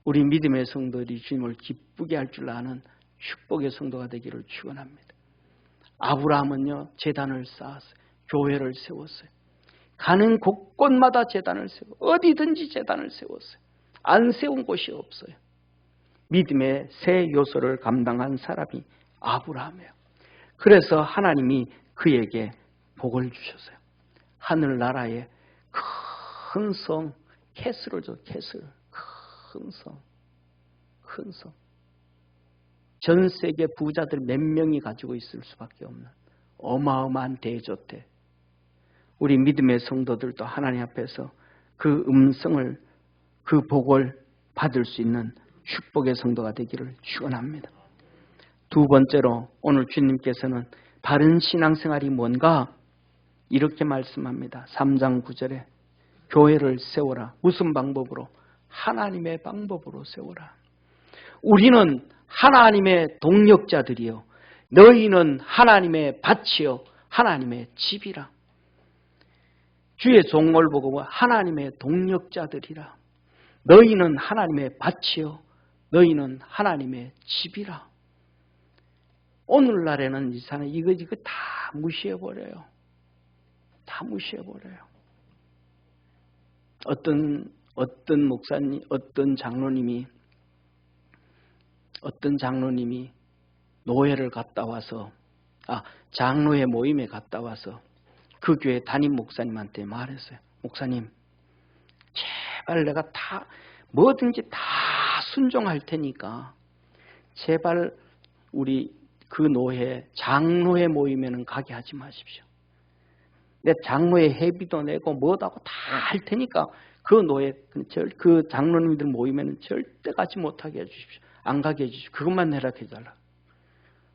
우리 믿음의 성도들이 주님을 기쁘게 할 줄 아는 축복의 성도가 되기를 축원합니다. 아브라함은요, 제단을 쌓았어요. 교회를 세웠어요. 가는 곳곳마다 제단을 세워, 어디든지 제단을 세웠어요. 안 세운 곳이 없어요. 믿음의 세 요소를 감당한 사람이 아브라함이에요. 그래서 하나님이 그에게 복을 주셨어요. 하늘나라에 큰 성, 캐슬을 줘, 캐슬. 큰 성, 큰 성. 전 세계 부자들 몇 명이 가지고 있을 수밖에 없는 어마어마한 대저택. 우리 믿음의 성도들도 하나님 앞에서 그 음성을, 그 복을 받을 수 있는 축복의 성도가 되기를 축원합니다. 두 번째로 오늘 주님께서는 바른 신앙생활이 뭔가 이렇게 말씀합니다. 3장 9절에 교회를 세워라. 무슨 방법으로? 하나님의 방법으로 세워라. 우리는 하나님의 동력자들이요, 너희는 하나님의 밭이요 하나님의 집이라. 주의 종을 보고 하나님의 동력자들이라. 너희는 하나님의 밭이요 너희는 하나님의 집이라. 오늘날에는 이 사람 이거 다 무시해버려요. 다 무시해버려요. 어떤 목사님, 어떤 장로님이 노회를 갔다 와서, 장로회 모임에 갔다 와서 그 교회 담임 목사님한테 말했어요. 목사님, 제발 내가 다 뭐든지 다 순종할 테니까 제발 우리 그 노회, 장로회 모임에는 가게 하지 마십시오. 내 장로회 회비도 내고 뭐도 하고 다 할 테니까 그 노회, 그 장로님들 모임에는 절대 가지 못하게 해주십시오. 안 가게 해주십시오. 그것만 허락해달라.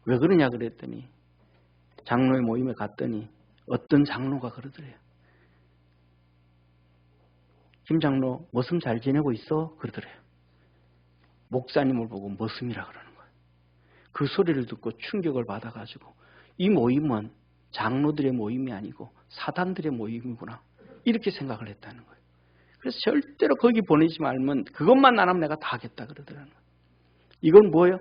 왜 그러냐 그랬더니 장로회 모임에 갔더니 어떤 장로가 그러더래요. 김 장로 머슴 잘 지내고 있어? 그러더래요. 목사님을 보고 머슴이라 그러는 거예요. 그 소리를 듣고 충격을 받아가지고 이 모임은 장로들의 모임이 아니고 사단들의 모임이구나, 이렇게 생각을 했다는 거예요. 그래서 절대로 거기 보내지 말면 그것만 안 하면 내가 다 하겠다 그러더라는 거예요. 이건 뭐예요?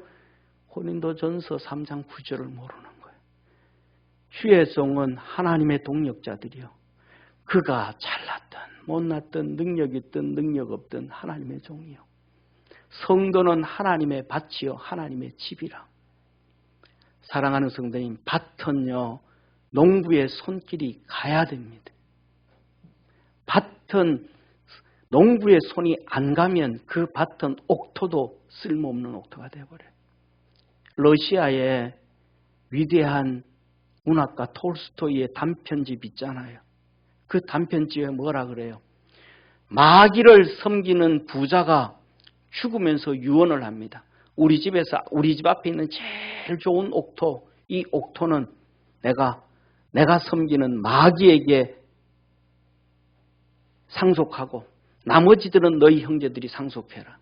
고린도전서 3장 9절을 모르는 거예요. 주의 종은 하나님의 동력자들이요, 그가 잘났든 못났든 능력 있든 능력 없든 하나님의 종이요, 성도는 하나님의 밭이요 하나님의 집이라. 사랑하는 성도님, 밭은요 농부의 손길이 가야 됩니다. 밭은 농부의 손이 안 가면 그 밭은 옥토도 쓸모없는 옥토가 되어버려요. 러시아의 위대한 문학가 톨스토이의 단편집 있잖아요. 그 단편집에 뭐라 그래요? 마귀를 섬기는 부자가 죽으면서 유언을 합니다. 우리 집 앞에 있는 제일 좋은 옥토, 이 옥토는 내가 섬기는 마귀에게 상속하고 나머지들은 너희 형제들이 상속해라.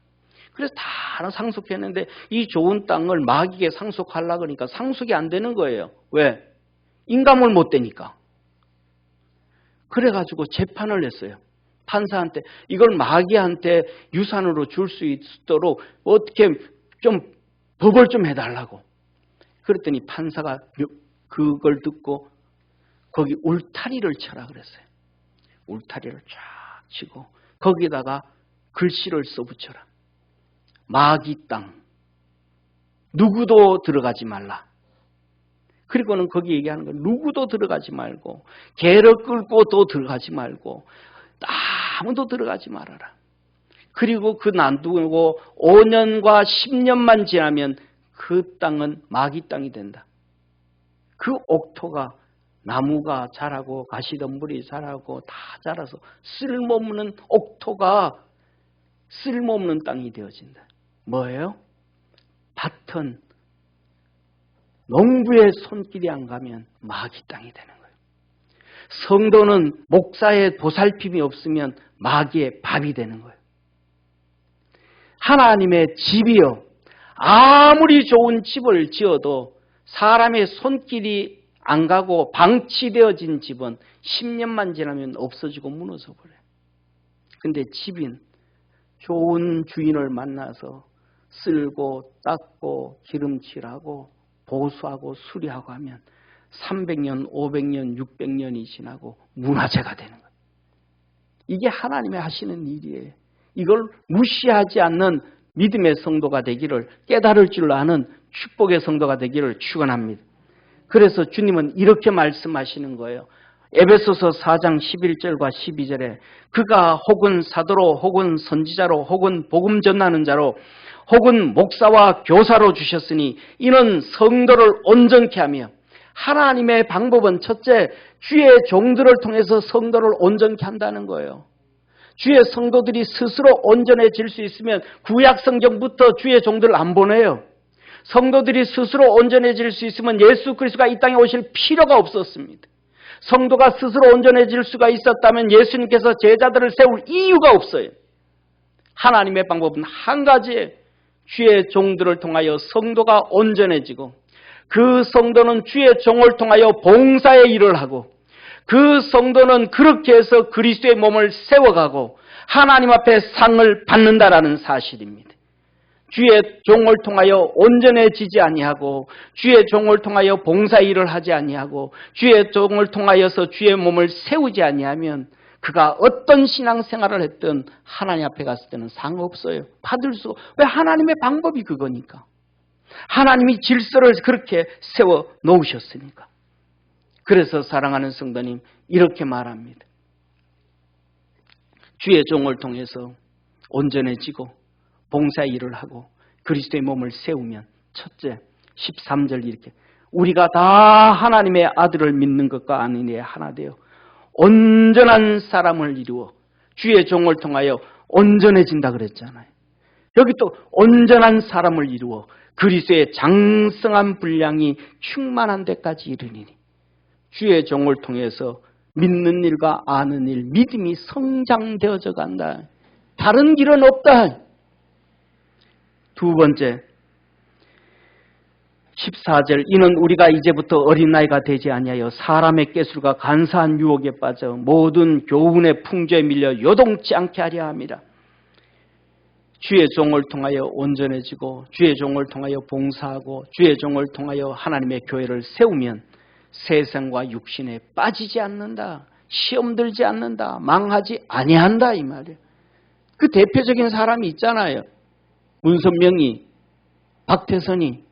그래서 다 상속했는데 이 좋은 땅을 마귀에게 상속하려고 하니까 상속이 안 되는 거예요. 왜? 인감을 못 되니까. 그래가지고 재판을 했어요. 판사한테 이걸 마귀한테 유산으로 줄 수 있도록 어떻게 좀 법을 좀 해달라고. 그랬더니 판사가 그걸 듣고 거기 울타리를 쳐라 그랬어요. 울타리를 쫙 치고 거기다가 글씨를 써붙여라. 마귀 땅, 누구도 들어가지 말라. 그리고는 거기 얘기하는 건 누구도 들어가지 말고 개를 끌고 또 들어가지 말고 아무도 들어가지 말아라. 그리고 그 놔두고 5년과 10년만 지나면 그 땅은 마귀 땅이 된다. 그 옥토가 나무가 자라고 가시덤불이 자라고 다 자라서 쓸모없는 옥토가 쓸모없는 땅이 되어진다. 뭐예요? 밭은 농부의 손길이 안 가면 마귀 땅이 되는 거예요. 성도는 목사의 보살핌이 없으면 마귀의 밥이 되는 거예요. 하나님의 집이요, 아무리 좋은 집을 지어도 사람의 손길이 안 가고 방치되어진 집은 10년만 지나면 없어지고 무너져 버려요. 근데 집인 좋은 주인을 만나서 쓸고 닦고 기름칠하고 보수하고 수리하고 하면 300년, 500년, 600년이 지나고 문화재가 되는 거예요. 이게 하나님이 하시는 일이에요. 이걸 무시하지 않는 믿음의 성도가 되기를, 깨달을 줄 아는 축복의 성도가 되기를 축원합니다. 그래서 주님은 이렇게 말씀하시는 거예요. 에베소서 4장 11절과 12절에 그가 혹은 사도로 혹은 선지자로 혹은 복음 전하는 자로 혹은 목사와 교사로 주셨으니 이는 성도를 온전케 하며, 하나님의 방법은 첫째, 주의 종들을 통해서 성도를 온전케 한다는 거예요. 주의 성도들이 스스로 온전해질 수 있으면 구약 성경부터 주의 종들을 안 보내요. 성도들이 스스로 온전해질 수 있으면 예수 그리스도가 이 땅에 오실 필요가 없었습니다. 성도가 스스로 온전해질 수가 있었다면 예수님께서 제자들을 세울 이유가 없어요. 하나님의 방법은 한 가지예요. 주의 종들을 통하여 성도가 온전해지고, 그 성도는 주의 종을 통하여 봉사의 일을 하고, 그 성도는 그렇게 해서 그리스도의 몸을 세워가고 하나님 앞에 상을 받는다라는 사실입니다. 주의 종을 통하여 온전해지지 아니하고, 주의 종을 통하여 봉사 일을 하지 아니하고, 주의 종을 통하여서 주의 몸을 세우지 아니하면 그가 어떤 신앙생활을 했든 하나님 앞에 갔을 때는 상관없어요. 받을 수, 왜? 하나님의 방법이 그거니까. 하나님이 질서를 그렇게 세워 놓으셨으니까. 그래서 사랑하는 성도님, 이렇게 말합니다. 주의 종을 통해서 온전해지고 봉사 일을 하고 그리스도의 몸을 세우면, 첫째 13절 이렇게, 우리가 다 하나님의 아들을 믿는 것과 아는 이에 하나 되어 온전한 사람을 이루어 주의 종을 통하여 온전해진다 그랬잖아요. 여기 또 온전한 사람을 이루어 그리스도의 장성한 분량이 충만한 데까지 이르니니, 주의 종을 통해서 믿는 일과 아는 일, 믿음이 성장되어져 간다. 다른 길은 없다. 두 번째 14절, 이는 우리가 이제부터 어린 나이가 되지 아니하여 사람의 꾀술과 간사한 유혹에 빠져 모든 교훈의 풍조에 밀려 요동치 않게 하려 함이라. 주의 종을 통하여 온전해지고 주의 종을 통하여 봉사하고 주의 종을 통하여 하나님의 교회를 세우면 세상과 육신에 빠지지 않는다, 시험 들지 않는다, 망하지 아니한다, 이 말이에요. 그 대표적인 사람이 있잖아요. 문선명이, 박태선이.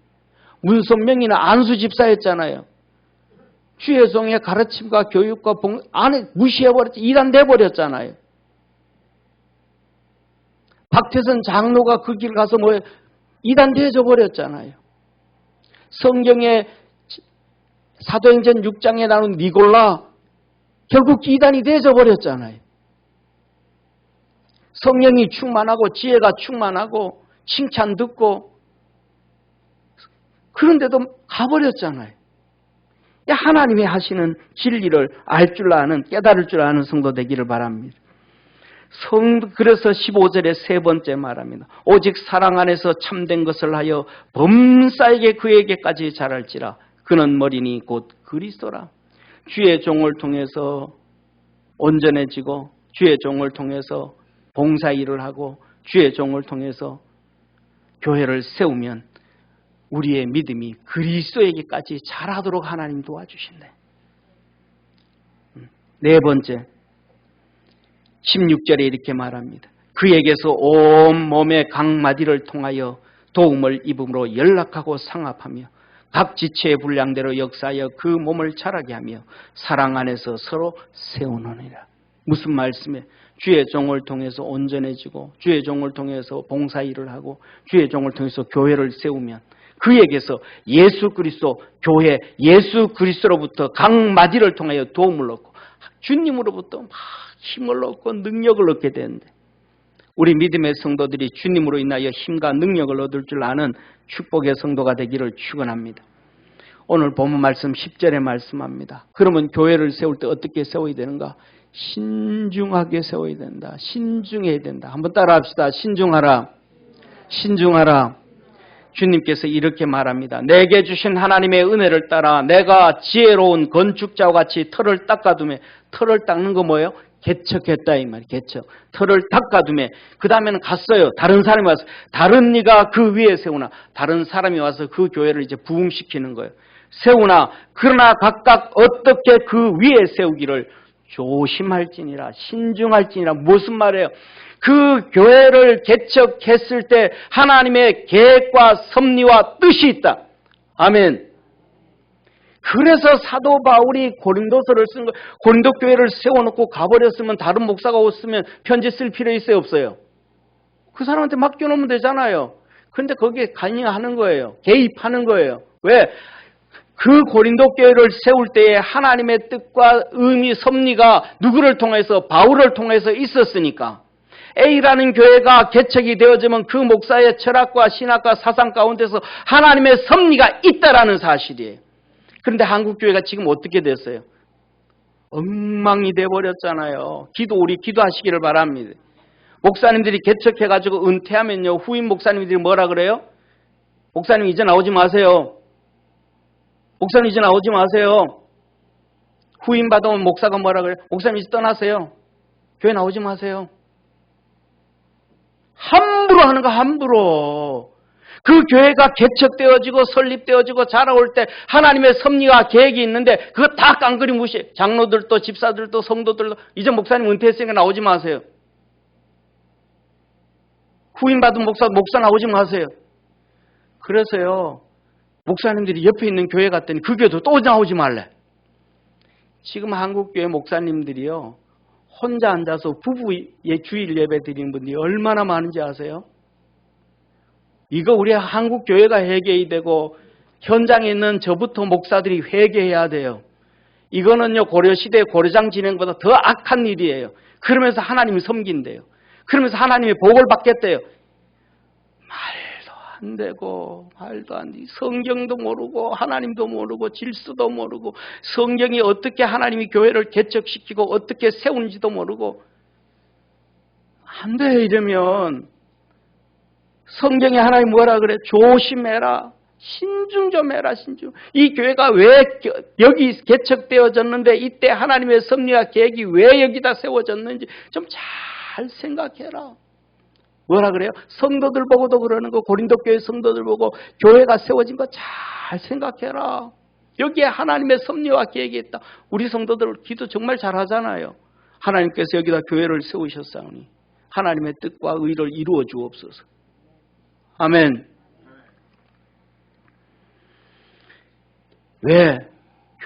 문선명이는 안수 집사였잖아요. 주의 종의 가르침과 교육과 안에 무시해버렸죠. 이단돼버렸잖아요. 박태선 장로가 그 길 가서 이단돼져 버렸잖아요. 성경에 사도행전 6장에 나오는 니골라, 결국 이단이 되져 버렸잖아요. 성령이 충만하고 지혜가 충만하고 칭찬 듣고 그런데도 가버렸잖아요. 하나님이 하시는 진리를 알 줄 아는, 깨달을 줄 아는 성도 되기를 바랍니다. 그래서 15절에 세 번째 말합니다. 오직 사랑 안에서 참된 것을 하여 범사에게 그에게까지 자랄지라. 그는 머리니 곧 그리스도라. 주의 종을 통해서 온전해지고 주의 종을 통해서 봉사 일을 하고 주의 종을 통해서 교회를 세우면 우리의 믿음이 그리스도에게까지 자라도록 하나님 도와주신대. 네 번째 16절에 이렇게 말합니다. 그에게서 온 몸의 각 마디를 통하여 도움을 입음으로 연락하고 상합하며 각 지체의 분량대로 역사하여 그 몸을 자라게 하며 사랑 안에서 서로 세우느니라. 무슨 말씀이에요? 주의 종을 통해서 온전해지고 주의 종을 통해서 봉사일을 하고 주의 종을 통해서 교회를 세우면 그에게서 예수 그리스도 교회, 예수 그리스도로부터 각 마디를 통하여 도움을 얻고 주님으로부터 막 힘을 얻고 능력을 얻게 되는데, 우리 믿음의 성도들이 주님으로 인하여 힘과 능력을 얻을 줄 아는 축복의 성도가 되기를 축원합니다. 오늘 본문 말씀 10절에 말씀합니다. 그러면 교회를 세울 때 어떻게 세워야 되는가? 신중하게 세워야 된다. 신중해야 된다. 한번 따라 합시다. 신중하라. 신중하라. 주님께서 이렇게 말합니다. 내게 주신 하나님의 은혜를 따라 내가 지혜로운 건축자와 같이 터를 닦아두며, 터를 닦는 거 뭐예요? 개척했다 이 말이에요. 개척. 터를 닦아두매. 그 다음에는 갔어요. 다른 사람이 와서 다른 이가 그 위에 세우나 다른 사람이 와서 그 교회를 이제 부흥시키는 거예요. 세우나 그러나 각각 어떻게 그 위에 세우기를 조심할지니라 신중할지니라. 무슨 말이에요? 그 교회를 개척했을 때 하나님의 계획과 섭리와 뜻이 있다. 아멘. 그래서 사도 바울이 고린도서를 쓴 거예요. 고린도 교회를 세워놓고 가버렸으면 다른 목사가 왔으면 편지 쓸 필요 있어요 없어요? 그 사람한테 맡겨놓으면 되잖아요. 그런데 거기에 관여하는 거예요. 개입하는 거예요. 왜? 그 고린도 교회를 세울 때에 하나님의 뜻과 의미, 섭리가 누구를 통해서? 바울을 통해서 있었으니까. A라는 교회가 개척이 되어지면 그 목사의 철학과 신학과 사상 가운데서 하나님의 섭리가 있다라는 사실이에요. 그런데 한국 교회가 지금 어떻게 됐어요? 엉망이 돼버렸잖아요. 우리 기도하시기를 바랍니다. 목사님들이 개척해가지고 은퇴하면요, 후임 목사님들이 뭐라 그래요? 목사님 이제 나오지 마세요. 목사님 이제 나오지 마세요. 후임 받아온 목사가 뭐라 그래요? 목사님 이제 떠나세요. 교회 나오지 마세요. 함부로 하는 거 함부로. 그 교회가 개척되어지고 설립되어지고 자라올 때 하나님의 섭리와 계획이 있는데 그거 다 깡그리 무시해. 장로들도 집사들도 성도들도 이제 목사님 은퇴했으니까 나오지 마세요. 후임받은 목사 나오지 마세요. 그래서요 목사님들이 옆에 있는 교회 갔더니 그 교회도 또 나오지 말래. 지금 한국교회 목사님들이요 혼자 앉아서 부부의 주일 예배 드리는 분들이 얼마나 많은지 아세요? 이거 우리 한국 교회가 회개해야 되고 현장에 있는 저부터 목사들이 회개해야 돼요. 이거는요 고려시대 고려장 진행보다 더 악한 일이에요. 그러면서 하나님이 섬긴대요. 그러면서 하나님의 복을 받겠대요. 말도 안 되고 말도 안 돼. 성경도 모르고 하나님도 모르고 질서도 모르고 성경이 어떻게 하나님이 교회를 개척시키고 어떻게 세우는지도 모르고 안 돼. 이러면 성경에 하나님 뭐라 그래? 조심해라. 신중 좀 해라. 신중. 이 교회가 왜 여기 개척되어졌는데 이때 하나님의 섭리와 계획이 왜 여기다 세워졌는지 좀 잘 생각해라. 뭐라 그래요? 성도들 보고도 그러는 거. 고린도 교회 성도들 보고 교회가 세워진 거 잘 생각해라. 여기에 하나님의 섭리와 계획이 있다. 우리 성도들 기도 정말 잘하잖아요. 하나님께서 여기다 교회를 세우셨사오니 하나님의 뜻과 의를 이루어 주옵소서. 아멘. 왜?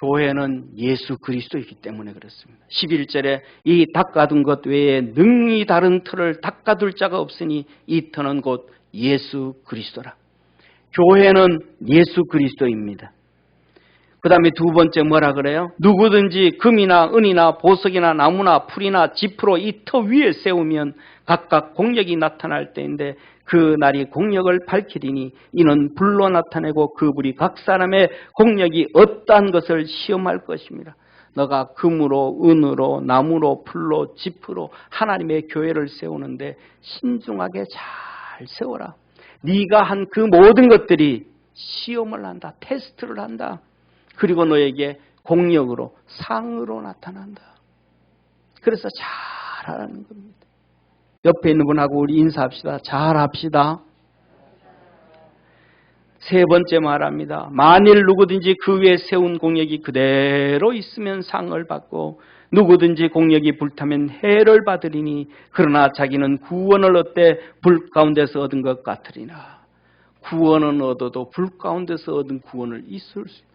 교회는 예수 그리스도이기 때문에 그렇습니다. 11절에 이 닦아둔 것 외에 능히 다른 터를 닦아둘 자가 없으니 이 터는 곧 예수 그리스도라. 교회는 예수 그리스도입니다. 그 다음에 두 번째 뭐라 그래요? 누구든지 금이나 은이나 보석이나 나무나 풀이나 지프로 이 터 위에 세우면 각각 공력이 나타날 때인데 그 날이 공력을 밝히리니 이는 불로 나타내고 그 불이 각 사람의 공력이 어떠한 것을 시험할 것입니다. 너가 금으로 은으로 나무로 풀로 지프로 하나님의 교회를 세우는데 신중하게 잘 세워라. 네가 한 그 모든 것들이 시험을 한다. 테스트를 한다. 그리고 너에게 공력으로 상으로 나타난다. 그래서 잘하라는 겁니다. 옆에 있는 분하고 우리 인사합시다. 잘합시다. 세 번째 말합니다. 만일 누구든지 그 위에 세운 공력이 그대로 있으면 상을 받고 누구든지 공력이 불타면 해를 받으리니 그러나 자기는 구원을 얻되 불 가운데서 얻은 것 같으리나. 구원은 얻어도 불 가운데서 얻은 구원을 있을 수 있다.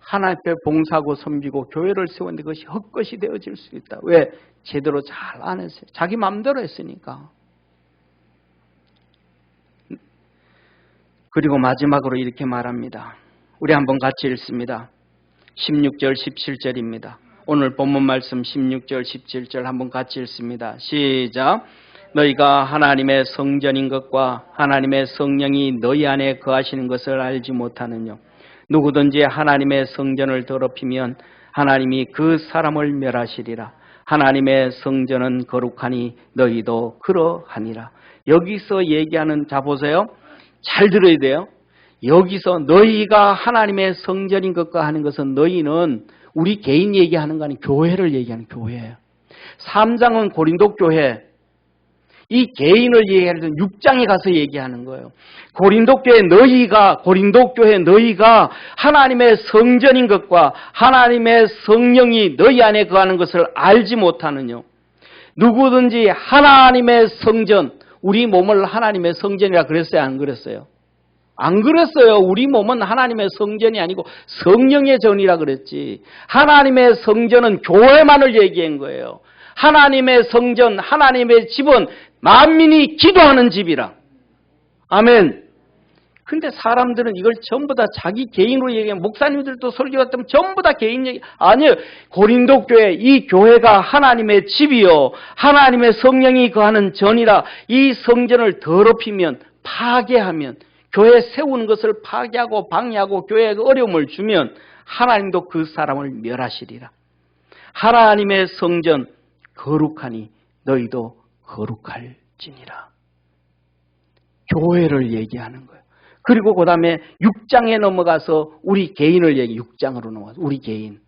하나님 앞에 봉사하고 섬기고 교회를 세웠는데 그것이 헛것이 되어질 수 있다. 왜? 제대로 잘 안 했어요. 자기 마음대로 했으니까. 그리고 마지막으로 이렇게 말합니다. 우리 한번 같이 읽습니다. 16절 17절입니다. 오늘 본문 말씀 16절 17절 한번 같이 읽습니다. 시작. 너희가 하나님의 성전인 것과 하나님의 성령이 너희 안에 거하시는 것을 알지 못하느냐. 누구든지 하나님의 성전을 더럽히면 하나님이 그 사람을 멸하시리라. 하나님의 성전은 거룩하니 너희도 그러하니라. 여기서 얘기하는, 자 보세요. 잘 들어야 돼요. 여기서 너희가 하나님의 성전인 것과 하는 것은 너희는 우리 개인 얘기하는 거 아니에요. 교회를 얘기하는 교회예요. 3장은 고린도 교회, 이 개인을 얘기하는 6장에 가서 얘기하는 거예요. 고린도 교회 너희가 하나님의 성전인 것과 하나님의 성령이 너희 안에 거하는 것을 알지 못하느냐. 누구든지 하나님의 성전, 우리 몸을 하나님의 성전이라 그랬어요? 안 그랬어요? 안 그랬어요. 우리 몸은 하나님의 성전이 아니고 성령의 전이라 그랬지. 하나님의 성전은 교회만을 얘기한 거예요. 하나님의 성전, 하나님의 집은 만민이 기도하는 집이라. 아멘. 근데 사람들은 이걸 전부 다 자기 개인으로 얘기하면, 목사님들도 설교 같으면 전부 다 개인 얘기. 아니요. 고린도 교회, 이 교회가 하나님의 집이요, 하나님의 성령이 거하는 전이라. 이 성전을 더럽히면, 파괴하면, 교회 세우는 것을 파괴하고 방해하고 교회에 어려움을 주면 하나님도 그 사람을 멸하시리라. 하나님의 성전 거룩하니 너희도 거룩할지니라. 교회를 얘기하는 거예요. 그리고 그 다음에 6장에 넘어가서 우리 개인을 6장으로 넘어가서 우리 개인.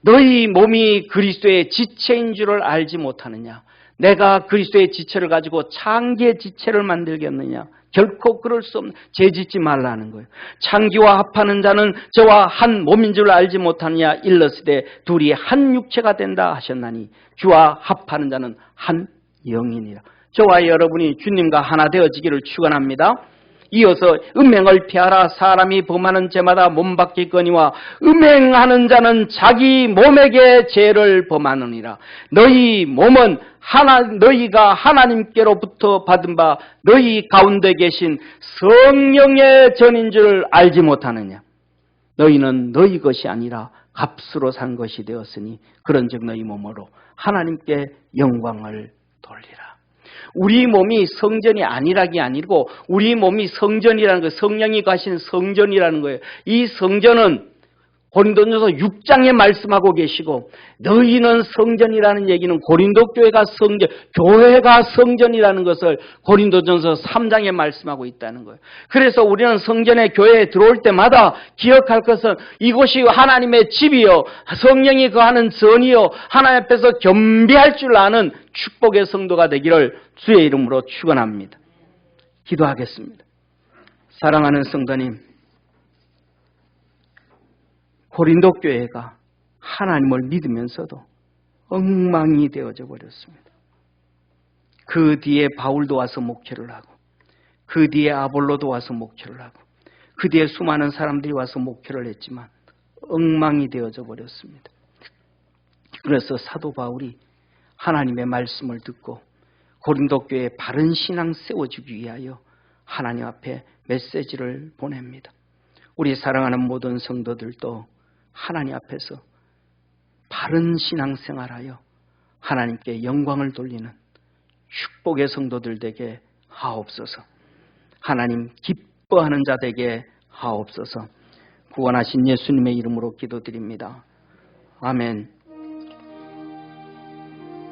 너희 몸이 그리스도의 지체인 줄을 알지 못하느냐. 내가 그리스도의 지체를 가지고 창기의 지체를 만들겠느냐. 결코 그럴 수 없는, 죄짓지 말라는 거예요. 창기와 합하는 자는 저와 한 몸인 줄 알지 못하느냐. 일러스되 둘이 한 육체가 된다 하셨나니 주와 합하는 자는 한 영이니라. 저와 여러분이 주님과 하나 되어지기를 축원합니다. 이어서 음행을 피하라. 사람이 범하는 죄마다 몸박기거니와 음행하는 자는 자기 몸에게 죄를 범하느니라. 너희 몸은 너희가 하나님께로부터 받은 바 너희 가운데 계신 성령의 전인 줄 알지 못하느냐. 너희는 너희 것이 아니라 값으로 산 것이 되었으니 그런즉 너희 몸으로 하나님께 영광을 돌리라. 우리 몸이 성전이 아니라기 아니고 우리 몸이 성전이라는 거예요. 성령이 가신 성전이라는 거예요. 이 성전은 고린도전서 6장에 말씀하고 계시고, 너희는 성전이라는 얘기는 고린도 교회가 성전이라는 것을 고린도전서 3장에 말씀하고 있다는 거예요. 그래서 우리는 성전의 교회에 들어올 때마다 기억할 것은 이곳이 하나님의 집이요, 성령이 거하는 전이요, 하나님 앞에서 겸비할 줄 아는 축복의 성도가 되기를 주의 이름으로 축원합니다. 기도하겠습니다. 사랑하는 성도님, 고린도 교회가 하나님을 믿으면서도 엉망이 되어져 버렸습니다. 그 뒤에 바울도 와서 목회를 하고, 그 뒤에 아볼로도 와서 목회를 하고, 그 뒤에 수많은 사람들이 와서 목회를 했지만 엉망이 되어져 버렸습니다. 그래서 사도 바울이 하나님의 말씀을 듣고 고린도 교회에 바른 신앙 세워주기 위하여 하나님 앞에 메시지를 보냅니다. 우리 사랑하는 모든 성도들도 하나님 앞에서 바른 신앙생활하여 하나님께 영광을 돌리는 축복의 성도들 되게 하옵소서. 하나님 기뻐하는 자 되게 하옵소서. 구원하신 예수님의 이름으로 기도드립니다. 아멘.